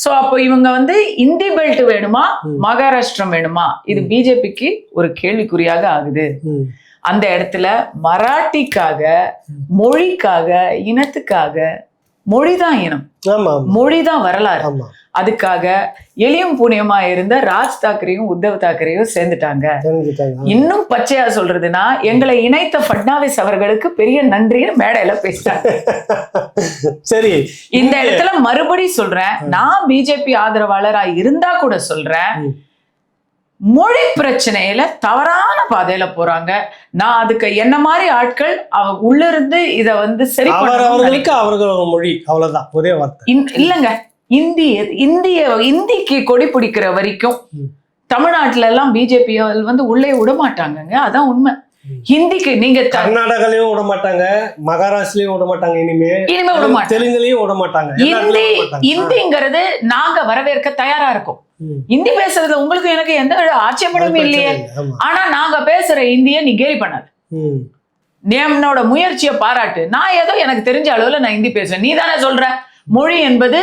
சோ அப்போ இவங்க வந்து இந்தி பெல்ட் வேணுமா மகாராஷ்டிரம் வேணுமா, இது பிஜேபிக்கு ஒரு கேள்விக்குறியாக ஆகுது. அந்த இடத்துல மராட்டிக்காக, மொழிக்காக, இனத்துக்காக, மொழிதான் இனம், மொழிதான் வரலாறு, அதுக்காக எளியும் புண்ணியமா இருந்த ராஜ் தாக்கரேயும் உத்தவ் தாக்கரேயும் சேர்ந்துட்டாங்க. இன்னும் பச்சையா சொல்றதுன்னா, எங்களை இணைத்த ஃபட்னாவிஸ் அவர்களுக்கு பெரிய நன்றின்னு மேடையில பேசிட்டாங்க. சரி, இந்த இடத்துல மறுபடி சொல்றேன், நான் பிஜேபி ஆதரவாளரா இருந்தா கூட சொல்றேன், மொழி பிரச்சனையில தவறான பாதையில போறாங்க. நான் அதுக்கு என்ன மாதிரி ஆட்கள் உள்ள இருந்து இத வந்து சரி அவர்களுக்கு அவர்களோட மொழி அவ்வளவுதான், ஒரே வார்த்தை இல்லங்க. இந்திக்கு கொடி பிடிக்கிற வரைக்கும் தமிழ்நாட்டுல எல்லாம் பிஜேபி வந்து உள்ளே விட மாட்டாங்க, அதான் உண்மை. ஹிந்திக்கு நீங்க கர்நாடகாலையும் விட மாட்டாங்க, மகாராஷ்டிரலையும் விட மாட்டாங்க, இனிமே விட மாட்டாங்க, தெலுங்குலயும் விட மாட்டாங்க. இந்திங்கிறது நாங்க வரவேற்க தயாரா இருக்கோம். ஹிந்தி பேசுறதுல உங்களுக்கு எனக்கு எந்த ஆட்சேபமும் இல்லையே, ஆனா நாங்க பேசுற இந்திய நீ கேலி பண்ணாது, என்னோட முயற்சியை பாராட்டு. நான் ஏதோ எனக்கு தெரிஞ்ச அளவுல நான் ஹிந்தி பேசுறேன், நீ தானே சொல்ற மொழி என்பது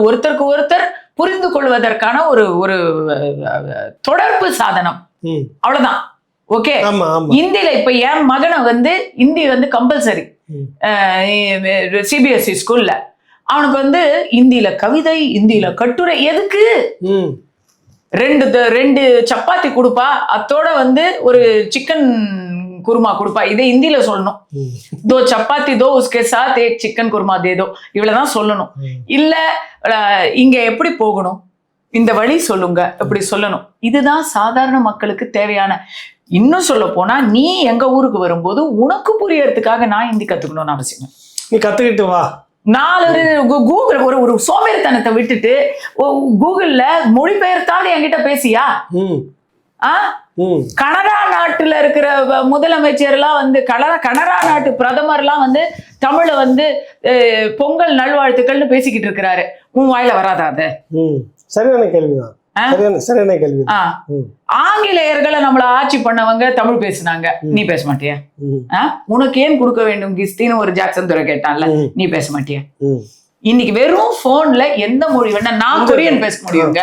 ஒருத்தருக்கு ஒருத்தர் புரிந்து கொள்வதற்கான ஒரு ஒரு தொடர்பு சாதனம், அவ்வளவுதான். ஓகே, இந்தியில இப்ப என் மகனை வந்து இந்தி வந்து கம்பல்சரி சிபிஎஸ்இ ஸ்கூல்ல, அவனுக்கு வந்து இந்தியில கவிதை, இந்தியில கட்டுரை, எதுக்கு ரெண்டு சப்பாத்தி கொடுப்பா, அத்தோட வந்து ஒரு சிக்கன் குருமா கொடுப்பா, இதை இந்தியில சொல்லணும். தோ சப்பாத்தி தோ உஸ்கே சாத் ஏக் சிக்கன் குருமா தே தோ, இவ்வளவுதான் சொல்லணும். இல்ல இங்க எப்படி போகணும், இந்த வழி சொல்லுங்க, எப்படி சொல்லணும். இதுதான் சாதாரண மக்களுக்கு தேவையான. இன்னும் சொல்ல போனா, நீ எங்க ஊருக்கு வரும்போது உனக்கு புரியறதுக்காக நான் ஹிந்தி கத்துக்கணும்னு அவசியம். நீ கத்துக்கிட்டு வா. கூகுள் ஒரு சோம்பேறித்தனத்தை விட்டுட்டு கூகுள்ல மொழிபெயர்த்தாவது என்கிட்ட பேசியா? கனடா நாட்டுல இருக்கிற முதலமைச்சர் எல்லாம் வந்து, கனடா நாட்டு பிரதமர் எல்லாம் வந்து தமிழ வந்து பொங்கல் நல்வாழ்த்துக்கள்னு பேசிக்கிட்டு இருக்கிறாரு. உன் வாயில வராதா அது? சரியான கேள்விதான். ஆங்கிலேயர்களை நம்மள ஆட்சி பண்ணவங்க தமிழ் பேசினாங்க, நீ பேச மாட்டியா? உனக்கு ஏன் கொடுக்க வேண்டும் கிஸ்தின்னு ஒரு ஜாக்சன் துரை கேட்டான்ல, நீ பேச மாட்டியா? இன்னைக்கு வெறும் போன்ல எந்த மொழி வேணா, நான் கொரியன் பேச முடியுங்க,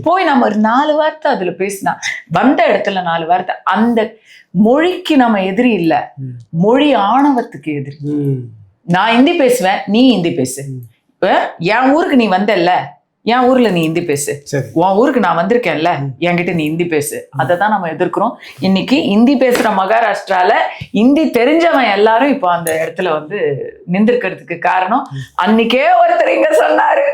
போய் நம்ம ஒரு 4 வார்த்தை அதுல பேசினா, வந்த இடத்துல 4 வார்த்தை. அந்த மொழிக்கு நம்ம எதிரி இல்ல, மொழி ஆணவத்துக்கு எதிரி. நான் ஹிந்தி பேசுவேன், நீ ஹிந்தி பேசு. என் ஊருக்கு நீ வந்தல்ல, என் ஊர்ல நீ ஹிந்தி பேசு, சரி. உன் ஊருக்கு நான் வந்திருக்கேன்ல, என்கிட்ட நீ ஹிந்தி பேசு. அதை தான் நம்ம எதிர்க்கிறோம். இன்னைக்கு ஹிந்தி பேசுற மகாராஷ்டிரால ஹிந்தி தெரிஞ்சவன் எல்லாரும் இப்போ அந்த இடத்துல வந்து நின்றுக்கிறதுக்கு காரணம் அன்னைக்கே ஒருத்தர் இங்க சொன்னாரு,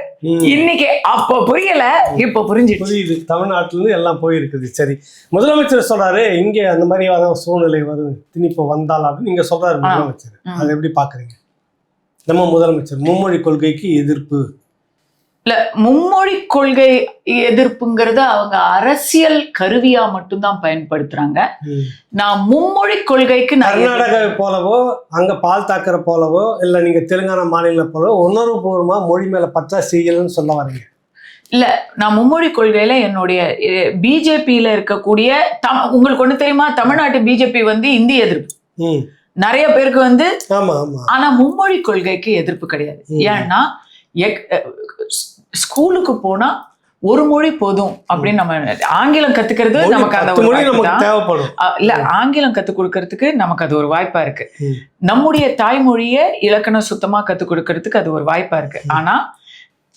இன்னைக்கு அப்ப புரியல, இப்ப புரியுது. தமிழ்நாட்டுல இருந்து எல்லாம் போயிருக்குது. சரி, முதலமைச்சர் சொல்றாரு இங்க அந்த மாதிரி சூழ்நிலை வரும் திணிப்பு வந்தால் அப்படின்னு நீங்க சொல்றாரு முதலமைச்சர். அதை எப்படி பாக்குறீங்க? நம்ம முதலமைச்சர் மும்மொழி கொள்கைக்கு எதிர்ப்பு இல்ல, மும்மொழி கொள்கை எதிர்ப்புங்கிறத அவங்க அரசியல் கருவியா மட்டும்தான் பயன்படுத்துறாங்க. நான் மும்மொழி கொள்கைக்கு கர்நாடகா போலவோ அங்க பால் தாக்கற போலவோ இல்ல நீங்க தெலுங்கானா மாநிலம் போலவோ உணர்வுபூர்வமா மொழி மேல பற்றா செய்யலன்னு சொல்ல வரீங்க? இல்ல, நான் மும்மொழி கொள்கையில என்னுடைய பிஜேபியில இருக்கக்கூடிய உங்களுக்கு ஒண்ணு தெரியுமா, தமிழ்நாட்டு பிஜேபி வந்து இந்தி எதிர்ப்பு நிறைய பேருக்கு வந்து, ஆனா மும்மொழி கொள்கைக்கு எதிர்ப்பு கிடையாது. ஏன்னா ஸ்கூலுக்கு போனா ஒரு மொழி போதும் அப்படின்னு நம்ம ஆங்கிலம் கத்துக்கிறது நமக்கு அந்த தேவைப்படும் இல்ல, ஆங்கிலம் கத்துக் கொடுக்கறதுக்கு நமக்கு அது ஒரு வாய்ப்பா இருக்கு. நம்முடைய தாய்மொழிய இலக்கணம் சுத்தமா கத்துக் கொடுக்கறதுக்கு அது ஒரு வாய்ப்பா இருக்கு. ஆனா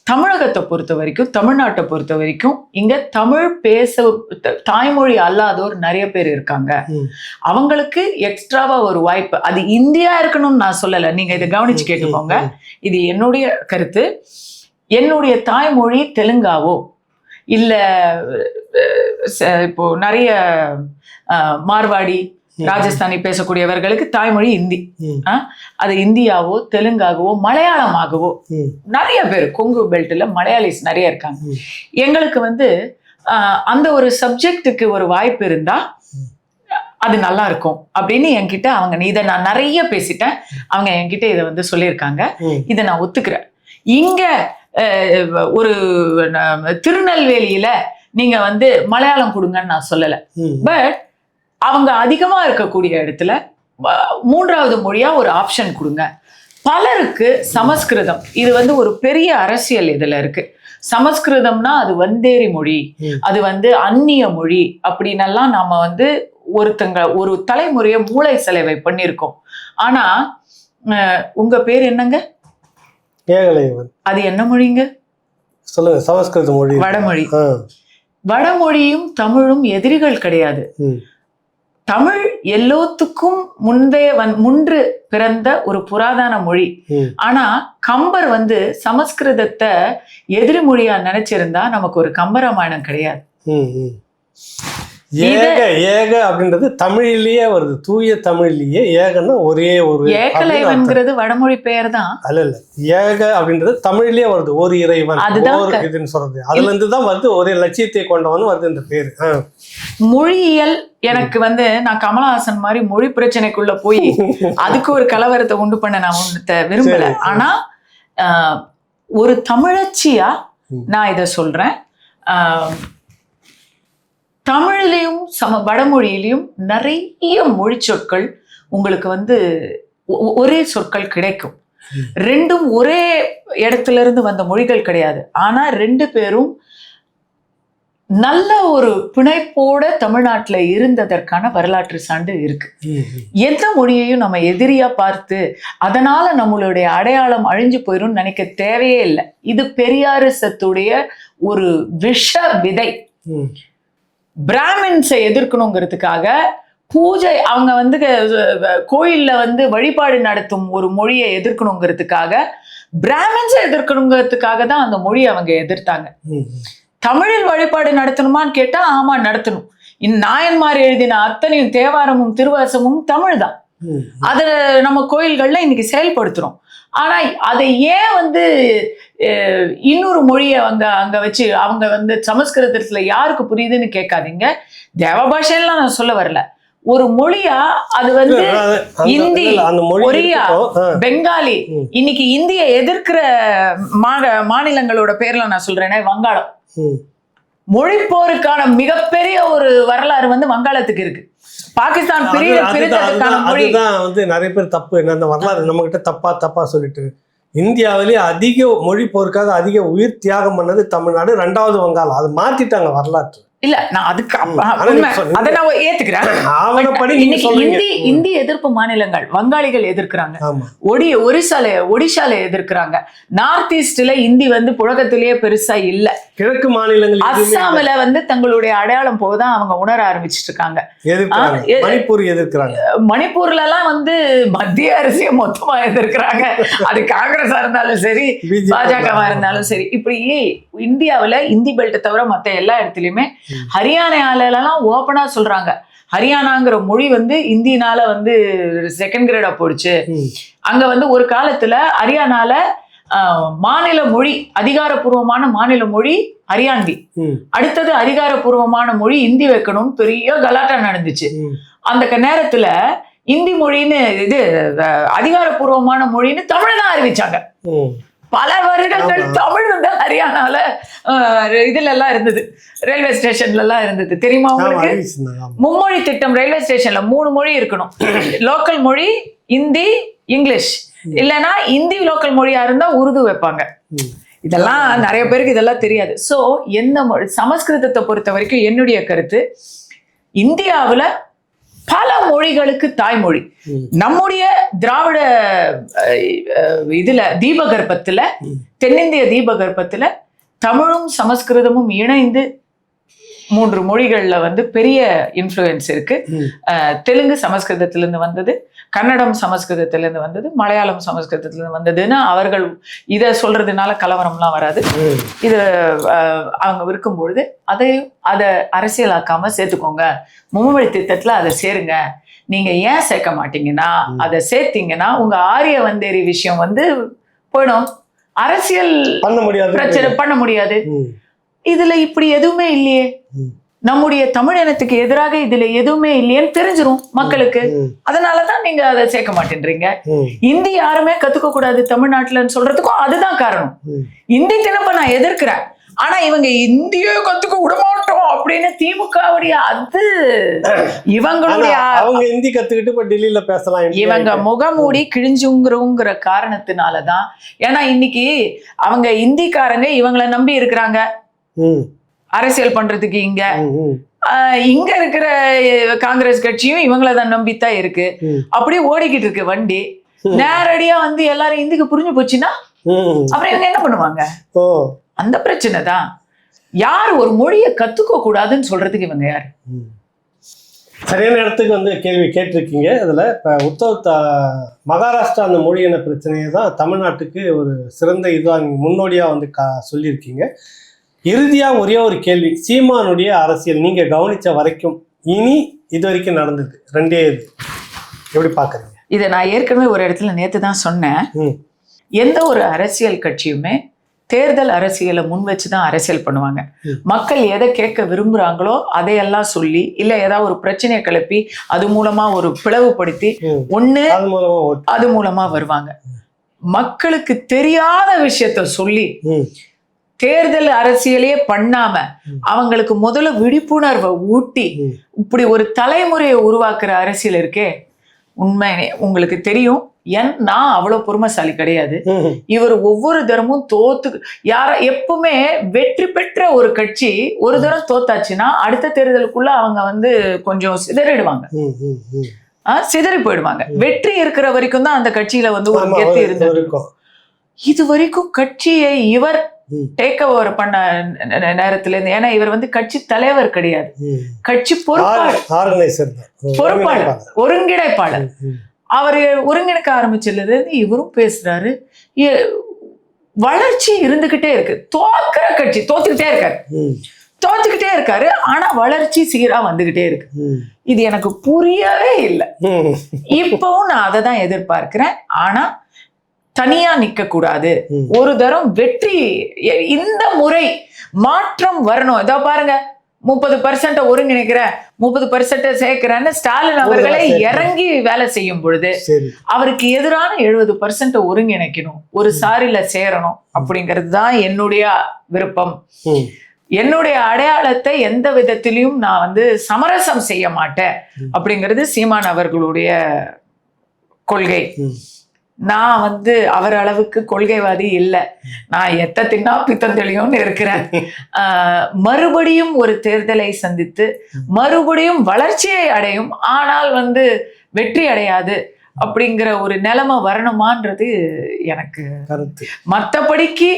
தமிழகத்தை பொறுத்த வரைக்கும், தமிழ்நாட்டை பொறுத்த வரைக்கும் இங்க தமிழ் பேச தாய்மொழி அல்லாதோர் நிறைய பேர் இருக்காங்க. அவங்களுக்கு எக்ஸ்ட்ராவா ஒரு வாய்ப்பு, அது இந்தியா இருக்கணும்னு நான் சொல்லல, நீங்க இதை கவனிச்சு கேட்டுக்கோங்க. இது என்னுடைய கருத்து. என்னுடைய தாய்மொழி தெலுங்காவோ இல்ல இப்போ நிறைய மார்வாடி ராஜஸ்தானி பேசக்கூடியவர்களுக்கு தாய்மொழி இந்தி. அது இந்தியாவோ தெலுங்காகவோ மலையாளமாகவோ நிறைய பேர் கொங்கு பெல்ட்ல மலையாளிஸ் நிறைய இருக்காங்க. எங்களுக்கு வந்து அந்த ஒரு சப்ஜெக்டுக்கு ஒரு வாய்ப்பு இருந்தா அது நல்லா இருக்கும் அப்படின்னு என்கிட்ட அவங்க, இதை நான் நிறைய பேசிட்டேன், அவங்க என்கிட்ட இதை வந்து சொல்லியிருக்காங்க. இதை நான் ஒத்துக்கிறேன். இங்க ஒரு திருநெல்வேலியில நீங்க வந்து மலையாளம் கொடுங்கன்னு நான் சொல்லல. பட் அவங்க அதிகமா இருக்கக்கூடிய இடத்துல மூன்றாவது மொழியா ஒரு ஆப்ஷன் கொடுங்க. பலருக்கு சமஸ்கிருதம் இது வந்து ஒரு பெரிய அரசியல் இதுல இருக்கு. சமஸ்கிருதம்னா அது வந்தேரி மொழி, அது வந்து அந்நிய மொழி அப்படின்னெல்லாம் நாம வந்து ஒரு தலைமுறையை மூளை செலவை பண்ணியிருக்கோம். ஆனா உங்க பேர் என்னங்க? ஏகலைவன். அது என்ன மொழிங்க? சொல்லுங்க. சமஸ்கிருத மொழி, வடமொழி. வடமொழியும் தமிழும் எதிரிகள் கிடையாது. தமிழ் எல்லோத்துக்கும் முன்று பிறந்த ஒரு புராதன மொழி. ஆனா கம்பர் வந்து சமஸ்கிருதத்தை எதிரி மொழியா நினைச்சிருந்தா நமக்கு ஒரு கம்பராமாயணம் கிடையாது. ஏக ஏக அப்படின்றது தமிழிலேயே வருது, தூய தமிழ்லயே. ஏகன்னா ஒரே ஒரு, ஏகலைவன்கிறது வடமொழி பெயர் தான். அல்ல ஏக அப்படின்றது தமிழ்லயே வருது, ஒரு இறைவன் இதுன்னு சொல்றது. அதுல இருந்து தான் வருது, ஒரே லட்சியத்தை கொண்டவன் வருது இந்த பேரு. மொழியியல் எனக்கு வந்து நான் கமலஹாசன் மாதிரி மொழி பிரச்சனைக்குள்ள போய் அதுக்கு ஒரு கலவரத்தை உண்டு பண்ண நான் விரும்பல. ஆனா ஒரு தமிழச்சியா நான் இதை சொல்றேன். தமிழ்லையும் வடமொழியிலையும் நிறைய மொழி சொற்கள் உங்களுக்கு வந்து ஒரே சொற்கள் கிடைக்கும். ரெண்டும் ஒரே இடத்துல இருந்து வந்த மொழிகள் கிடையாது. ஆனா ரெண்டு பேரும் நல்ல ஒரு பிணைப்போட தமிழ்நாட்டுல இருந்ததற்கான வரலாற்று சான்று இருக்கு. எந்த மொழியையும் நம்ம எதிரியா பார்த்து அதனால நம்மளுடைய அடையாளம் அழிஞ்சு போயிரும் நினைக்க தேவையே இல்லை. இது பெரியாரிசத்துடைய ஒரு விஷ விதை. பிராமின்ஸை எதிர்க்கணுங்கிறதுக்காக பூஜை, அவங்க வந்து கோயில்ல வந்து வழிபாடு நடத்தும் ஒரு மொழியை எதிர்க்கணுங்கிறதுக்காக, பிராமின்ஸை எதிர்க்கணுங்கிறதுக்காக தான் அந்த மொழியை அவங்க எதிர்த்தாங்க. தமிழில் வழிபாடு நடத்தணுமான்னு கேட்டா ஆமா நடத்தணும். நாயன்மார் எழுதின அத்தனையும் தேவாரமும் திருவாசமும் தமிழ் தான். அதை நம்ம கோயில்கள்ல இன்னைக்கு செயல்படுத்துறோம். ஆனா அதை ஏன் வந்து இன்னொரு மொழியை அங்க வச்சு அவங்க வந்து சமஸ்கிருதத்துல யாருக்கு புரியுதுன்னு கேட்காதீங்க. தேவ பாஷையெல்லாம் நான் சொல்ல வரல. ஒரு மொழியா அது வந்து இந்தி, ஒரியா, பெங்காலி, இன்னைக்கு இந்திய எதிர்க்கிற மாநிலங்களோட பேர்ல நான் சொல்றேன்னா வங்காளம். மொழிப்போருக்கான மிகப்பெரிய ஒரு வரலாறு வந்து வங்காளத்துக்கு இருக்கு. பாகிஸ்தான் பிரித்ததுக்கான மொழி வந்து நிறைய பேர் தப்பு என்ன வரலாறு நம்ம கிட்ட தப்பா சொல்லிட்டு, இந்தியாவிலேயே அதிக மொழி போருக்காக அதிக உயிர் தியாகம் பண்ணது தமிழ்நாடு, 2வது வங்காளம். அது மாத்திட்டாங்க வரலாற்று. இல்ல நான் அதுக்கு உண்மை அதை நான் ஏத்துக்கிறேன். ஆவணப்படி நீங்க இன்னைக்கு சொல்றீங்க. இந்தி எதிர்ப்பு மாநிலங்கள் வங்காளிகள் எதிர்க்கிறாங்க, ஆமா. ஒடிஷால எதிர்க்கிறாங்க. நார்த் ஈஸ்ட்ல இந்தி வந்து புழக்கத்திலேயே பெருசா இல்ல. கிழக்கு மாநிலங்கள் அஸ்ஸாம்ல வந்து தங்களுடைய அடையாளம் போதான் அவங்க உணர ஆரம்பிச்சிட்டு இருக்காங்க. மணிப்பூர் எதிர்க்கிறாங்க. மணிப்பூர்ல எல்லாம் வந்து மத்திய அரசிய மொத்தமா எதிர்க்கிறாங்க. அது காங்கிரஸா இருந்தாலும் சரி, பாஜகவா இருந்தாலும் சரி. இப்படி இந்தியாவுல இந்தி பெல்ட் தவிர மத்த எல்லா இடத்துலயுமே, ஹரியானால எல்லாம் ஓபனா சொல்றாங்க, ஹரியானாங்கிற மொழி வந்து இந்தினால வந்து செகண்ட் கிரேடா போயிடுச்சு. அங்க வந்து ஒரு காலத்துல ஹரியானால மாநில மொழி, அதிகாரப்பூர்வமான மாநில மொழி ஹரியாண்டி, அடுத்தது அதிகாரப்பூர்வமான மொழி இந்தி வைக்கணும், பெரிய கலாட்டா நடந்துச்சு. அந்த நேரத்துல இந்தி மொழின்னு இது அதிகாரப்பூர்வமான மொழின்னு தமிழ் தான் அறிவிச்சாங்க. பல வருடங்கள் தமிழ் வந்து ஹரியானால இதுல எல்லாம் இருந்தது, ரயில்வே ஸ்டேஷன்ல எல்லாம் இருந்தது. தெரியுமா உங்களுக்கு? மும்மொழி திட்டம். ரயில்வே ஸ்டேஷன்ல 3 மொழி இருக்கணும். லோக்கல் மொழி இந்தி, இங்கிலீஷ், இல்லைன்னா இந்தி லோக்கல் மொழியா இருந்தா உருது வைப்பாங்க. இதெல்லாம் நிறைய பேருக்கு இதெல்லாம் தெரியாது. சோ எந்த மொழி, சமஸ்கிருதத்தை பொறுத்த வரைக்கும் என்னுடைய கருத்து, இந்தியாவுல பல மொழிகளுக்கு தாய்மொழி. நம்முடைய திராவிட இதுல தீபகற்பத்துல, தென்னிந்திய தீபகற்பத்துல தமிழும் சமஸ்கிருதமும் இணைந்து 3 மொழிகள்ல வந்து பெரிய இன்ஃப்ளூயன்ஸ் இருக்கு. தெலுங்கு சமஸ்கிருதத்திலிருந்து வந்தது, கன்னடம் சமஸ்கிருதத்திலிருந்து வந்தது, மலையாளம் சமஸ்கிருதத்திலிருந்து வந்ததுன்னு அவர்கள் இதை சொல்றதுனால கலவரம்லாம் வராது. இது அவங்க இருக்கும்பொழுது அதை அரசியலாக்காம சேர்த்துக்கோங்க, மும்மொழி திட்டத்துல அதை சேருங்க. நீங்க ஏன் சேர்க்க மாட்டீங்கன்னா, அதை சேர்த்தீங்கன்னா உங்க ஆரிய வந்தேரி விஷயம் வந்து போயிடும், அரசியல் பிரச்சனை பண்ண முடியாது. இதுல இப்படி எதுவுமே இல்லையே, நம்முடைய தமிழ் இனத்துக்கு எதிராக இதுல எதுவுமே இல்லையேன்னு தெரிஞ்சிரும் மக்களுக்கு. அதனாலதான் நீங்க அதை சேர்க்க மாட்டேன்றீங்க. இந்தி யாருமே கத்துக்க கூடாது தமிழ்நாட்டுலன்னு சொல்றதுக்கும் அதுதான் காரணம். இந்தி தினப்ப நான் எதிர்க்கிறேன், ஆனா இவங்க இந்திய கத்துக்க விடமாட்டோம் அப்படின்னு திமுகவுடைய அது இவங்களுடைய அவங்க இந்தி கத்துக்கிட்டு இப்ப டெல்லியில பேசலாம். இவங்க முகமூடி கிழிஞ்சுங்கிறோங்கிற காரணத்தினாலதான். ஏன்னா இன்னைக்கு அவங்க இந்திக்காரங்க இவங்களை நம்பி இருக்கிறாங்க அரசியல் பண்றதுக்கு. இங்க இருக்கிற காங்கிரஸ் கட்சியும் இவங்களதான் நம்பித்தான் இருக்கு. அப்படியே ஓடிக்கிட்டு இருக்கு வண்டி. நேரடியா வந்து எல்லாரும் இந்திக்கு புரிஞ்சு போச்சுன்னா அப்புறம் இவங்க என்ன பண்ணுவாங்க? அந்த பிரச்சனை தான். யார் ஒரு மொழியை கத்துக்க கூடாதுன்னு சொல்றதுக்கு இவங்க யாரு? சரியான இடத்துக்கு வந்து கேள்வி கேட்டிருக்கீங்க. அதுல இப்ப மகாராஷ்டிரா அந்த மொழியின பிரச்சனையை தான் தமிழ்நாட்டுக்கு ஒரு சிறந்த இதுவாக முன்னோடியா வந்து சொல்லியிருக்கீங்க. இறுதியா ஒரே ஒரு கேள்வி, சீமானுடைய அரசியல் நீங்க கவனிச்ச வரைக்கும் இனி இது வரைக்கும் நடந்தது ரெண்டே இது எப்படி பாக்குறீங்க? இதை நான் ஏற்கனவே ஒரு இடத்துல நேத்து தான் சொன்னேன். எந்த ஒரு அரசியல் கட்சியுமே தேர்தல் அரசியலை முன் வச்சுதான் அரசியல் பண்ணுவாங்க. மக்கள் எதை கேட்க விரும்புறாங்களோ அதையெல்லாம் சொல்லி, இல்ல ஏதாவது ஒரு பிரச்சனையை கிளப்பி அது மூலமா ஒரு பிளவுபடுத்தி ஒண்ணு அது மூலமா வருவாங்க. மக்களுக்கு தெரியாத விஷயத்த சொல்லி தேர்தல் அரசியலையே பண்ணாம அவங்களுக்கு முதல்ல விழிப்புணர்வை ஊட்டி இப்படி ஒரு தலைமுறையை உருவாக்குற அரசியல் இருக்கே, உண்மையே உங்களுக்கு தெரியும். நான் அவ்வளவு பொறுமைசாலி கிடையாது. இவர் ஒவ்வொரு தரமும் எப்பவுமே வெற்றி பெற்ற ஒரு கட்சி ஒரு தரம் தோத்தாச்சுன்னா அடுத்த தேர்தலுக்குள்ள அவங்க வந்து கொஞ்சம் சிதறிடுவாங்க, சிதறி போயிடுவாங்க. வெற்றி இருக்கிற வரைக்கும் தான் அந்த கட்சியில வந்து ஒரு கெத்து இருந்தது. இது வரைக்கும் கட்சியை இவர் டேக் ஓவர் பண்ண நேரத்துல இருந்து, ஏன்னா இவர் வந்து கட்சி தலைவர் கிடையாது, கட்சி பொறுப்பாளர், ஒருங்கிணைப்பாளர். அவர் ஒருங்கிணைக்க ஆரம்பிச்சதுல இவரும் பேசுறாரு. வளர்ச்சி இருந்துகிட்டே இருக்கு. தோக்குற கட்சி தோத்துக்கிட்டே இருக்காரு, ஆனா வளர்ச்சி சீரா வந்துகிட்டே இருக்கு. இது எனக்கு புரியவே இல்லை. இப்பவும் நான் அதை தான் எதிர்பார்க்கிறேன். ஆனா தனியா நிக்க கூடாது. ஒரு தரம் வெற்றி, இந்த முறை மாற்றம் வரணும். இதோ பாருங்க, 30% ஒருங்கிணைக்கிற, 30% சேர்க்கிறேன்னு ஸ்டாலின் அவர்களை இறங்கி வேலை செய்யும் பொழுது அவருக்கு எதிரான 70% ஒருங்கிணைக்கணும், ஒரு சாரில சேரணும் அப்படிங்கிறது தான் என்னுடைய விருப்பம். என்னுடைய அடையாளத்தை எந்த விதத்திலையும் நான் வந்து சமரசம் செய்ய மாட்டேன் அப்படிங்கிறது சீமான் அவர்களுடைய கொள்கை. நான் வந்து அவர் அளவுக்கு கொள்கைவாதி இல்லை. நான் எத்த தின்னா பித்தம் தெளியும்னு இருக்கிறேன். மறுபடியும் ஒரு தேர்தலை சந்தித்து மறுபடியும் வளர்ச்சியை அடையும், ஆனால் வந்து வெற்றி அடையாது அப்படிங்கிற ஒரு நிலைமை வரணுமான்றது எனக்கு கருத்து. மற்றபடிக்கு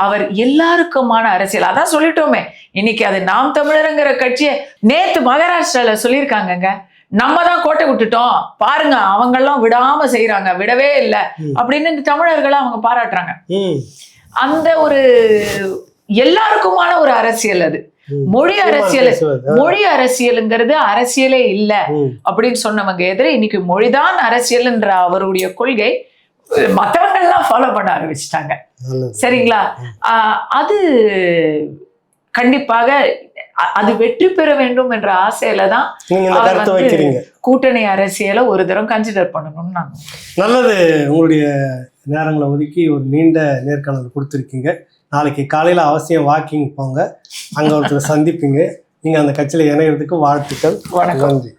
அவர் எல்லாருக்குமான அரசியல், அதான் சொல்லிட்டோமே இன்னைக்கு. அது நாம் தமிழருங்கிற கட்சியை நேத்து மகாராஷ்டிரால சொல்லியிருக்காங்கங்க, நம்ம தான் கோட்டை விட்டுட்டோம் பாருங்க, அவங்கெல்லாம் விடாம செய்யறாங்க, விடவே இல்லை அப்படின்னு இந்த தமிழர்களை அவங்க பாராட்டுறாங்க. அந்த ஒரு எல்லாருக்குமான ஒரு அரசியல் அது. மொழி அரசியலுங்கிறது அரசியலே இல்ல அப்படின்னு சொன்னவங்க எதிர இன்னைக்கு மொழிதான் அரசியல்ன்ற அவருடைய கொள்கை மற்றவங்க எல்லாம் ஃபாலோ பண்ண ஆரம்பிச்சிட்டாங்க. சரிங்களா? அது கண்டிப்பாக அது வெற்றி பெற வேண்டும் என்ற ஆசையில தான் கூட்டணி அரசியலை ஒரு தரம் கன்சிடர் பண்ணணும்னு நான். நல்லது, உங்களுடைய நேரங்களை ஒதுக்கி ஒரு நீண்ட நேர்காணல் கொடுத்துருக்கீங்க. நாளைக்கு காலையில் அவசியம் வாக்கிங் போங்க, அங்கே ஒருத்தர் சந்திப்பீங்க. நீங்கள் அந்த கட்சியில் இணைகிறதுக்கு வாழ்த்துக்கள். வணக்கம். நன்றி.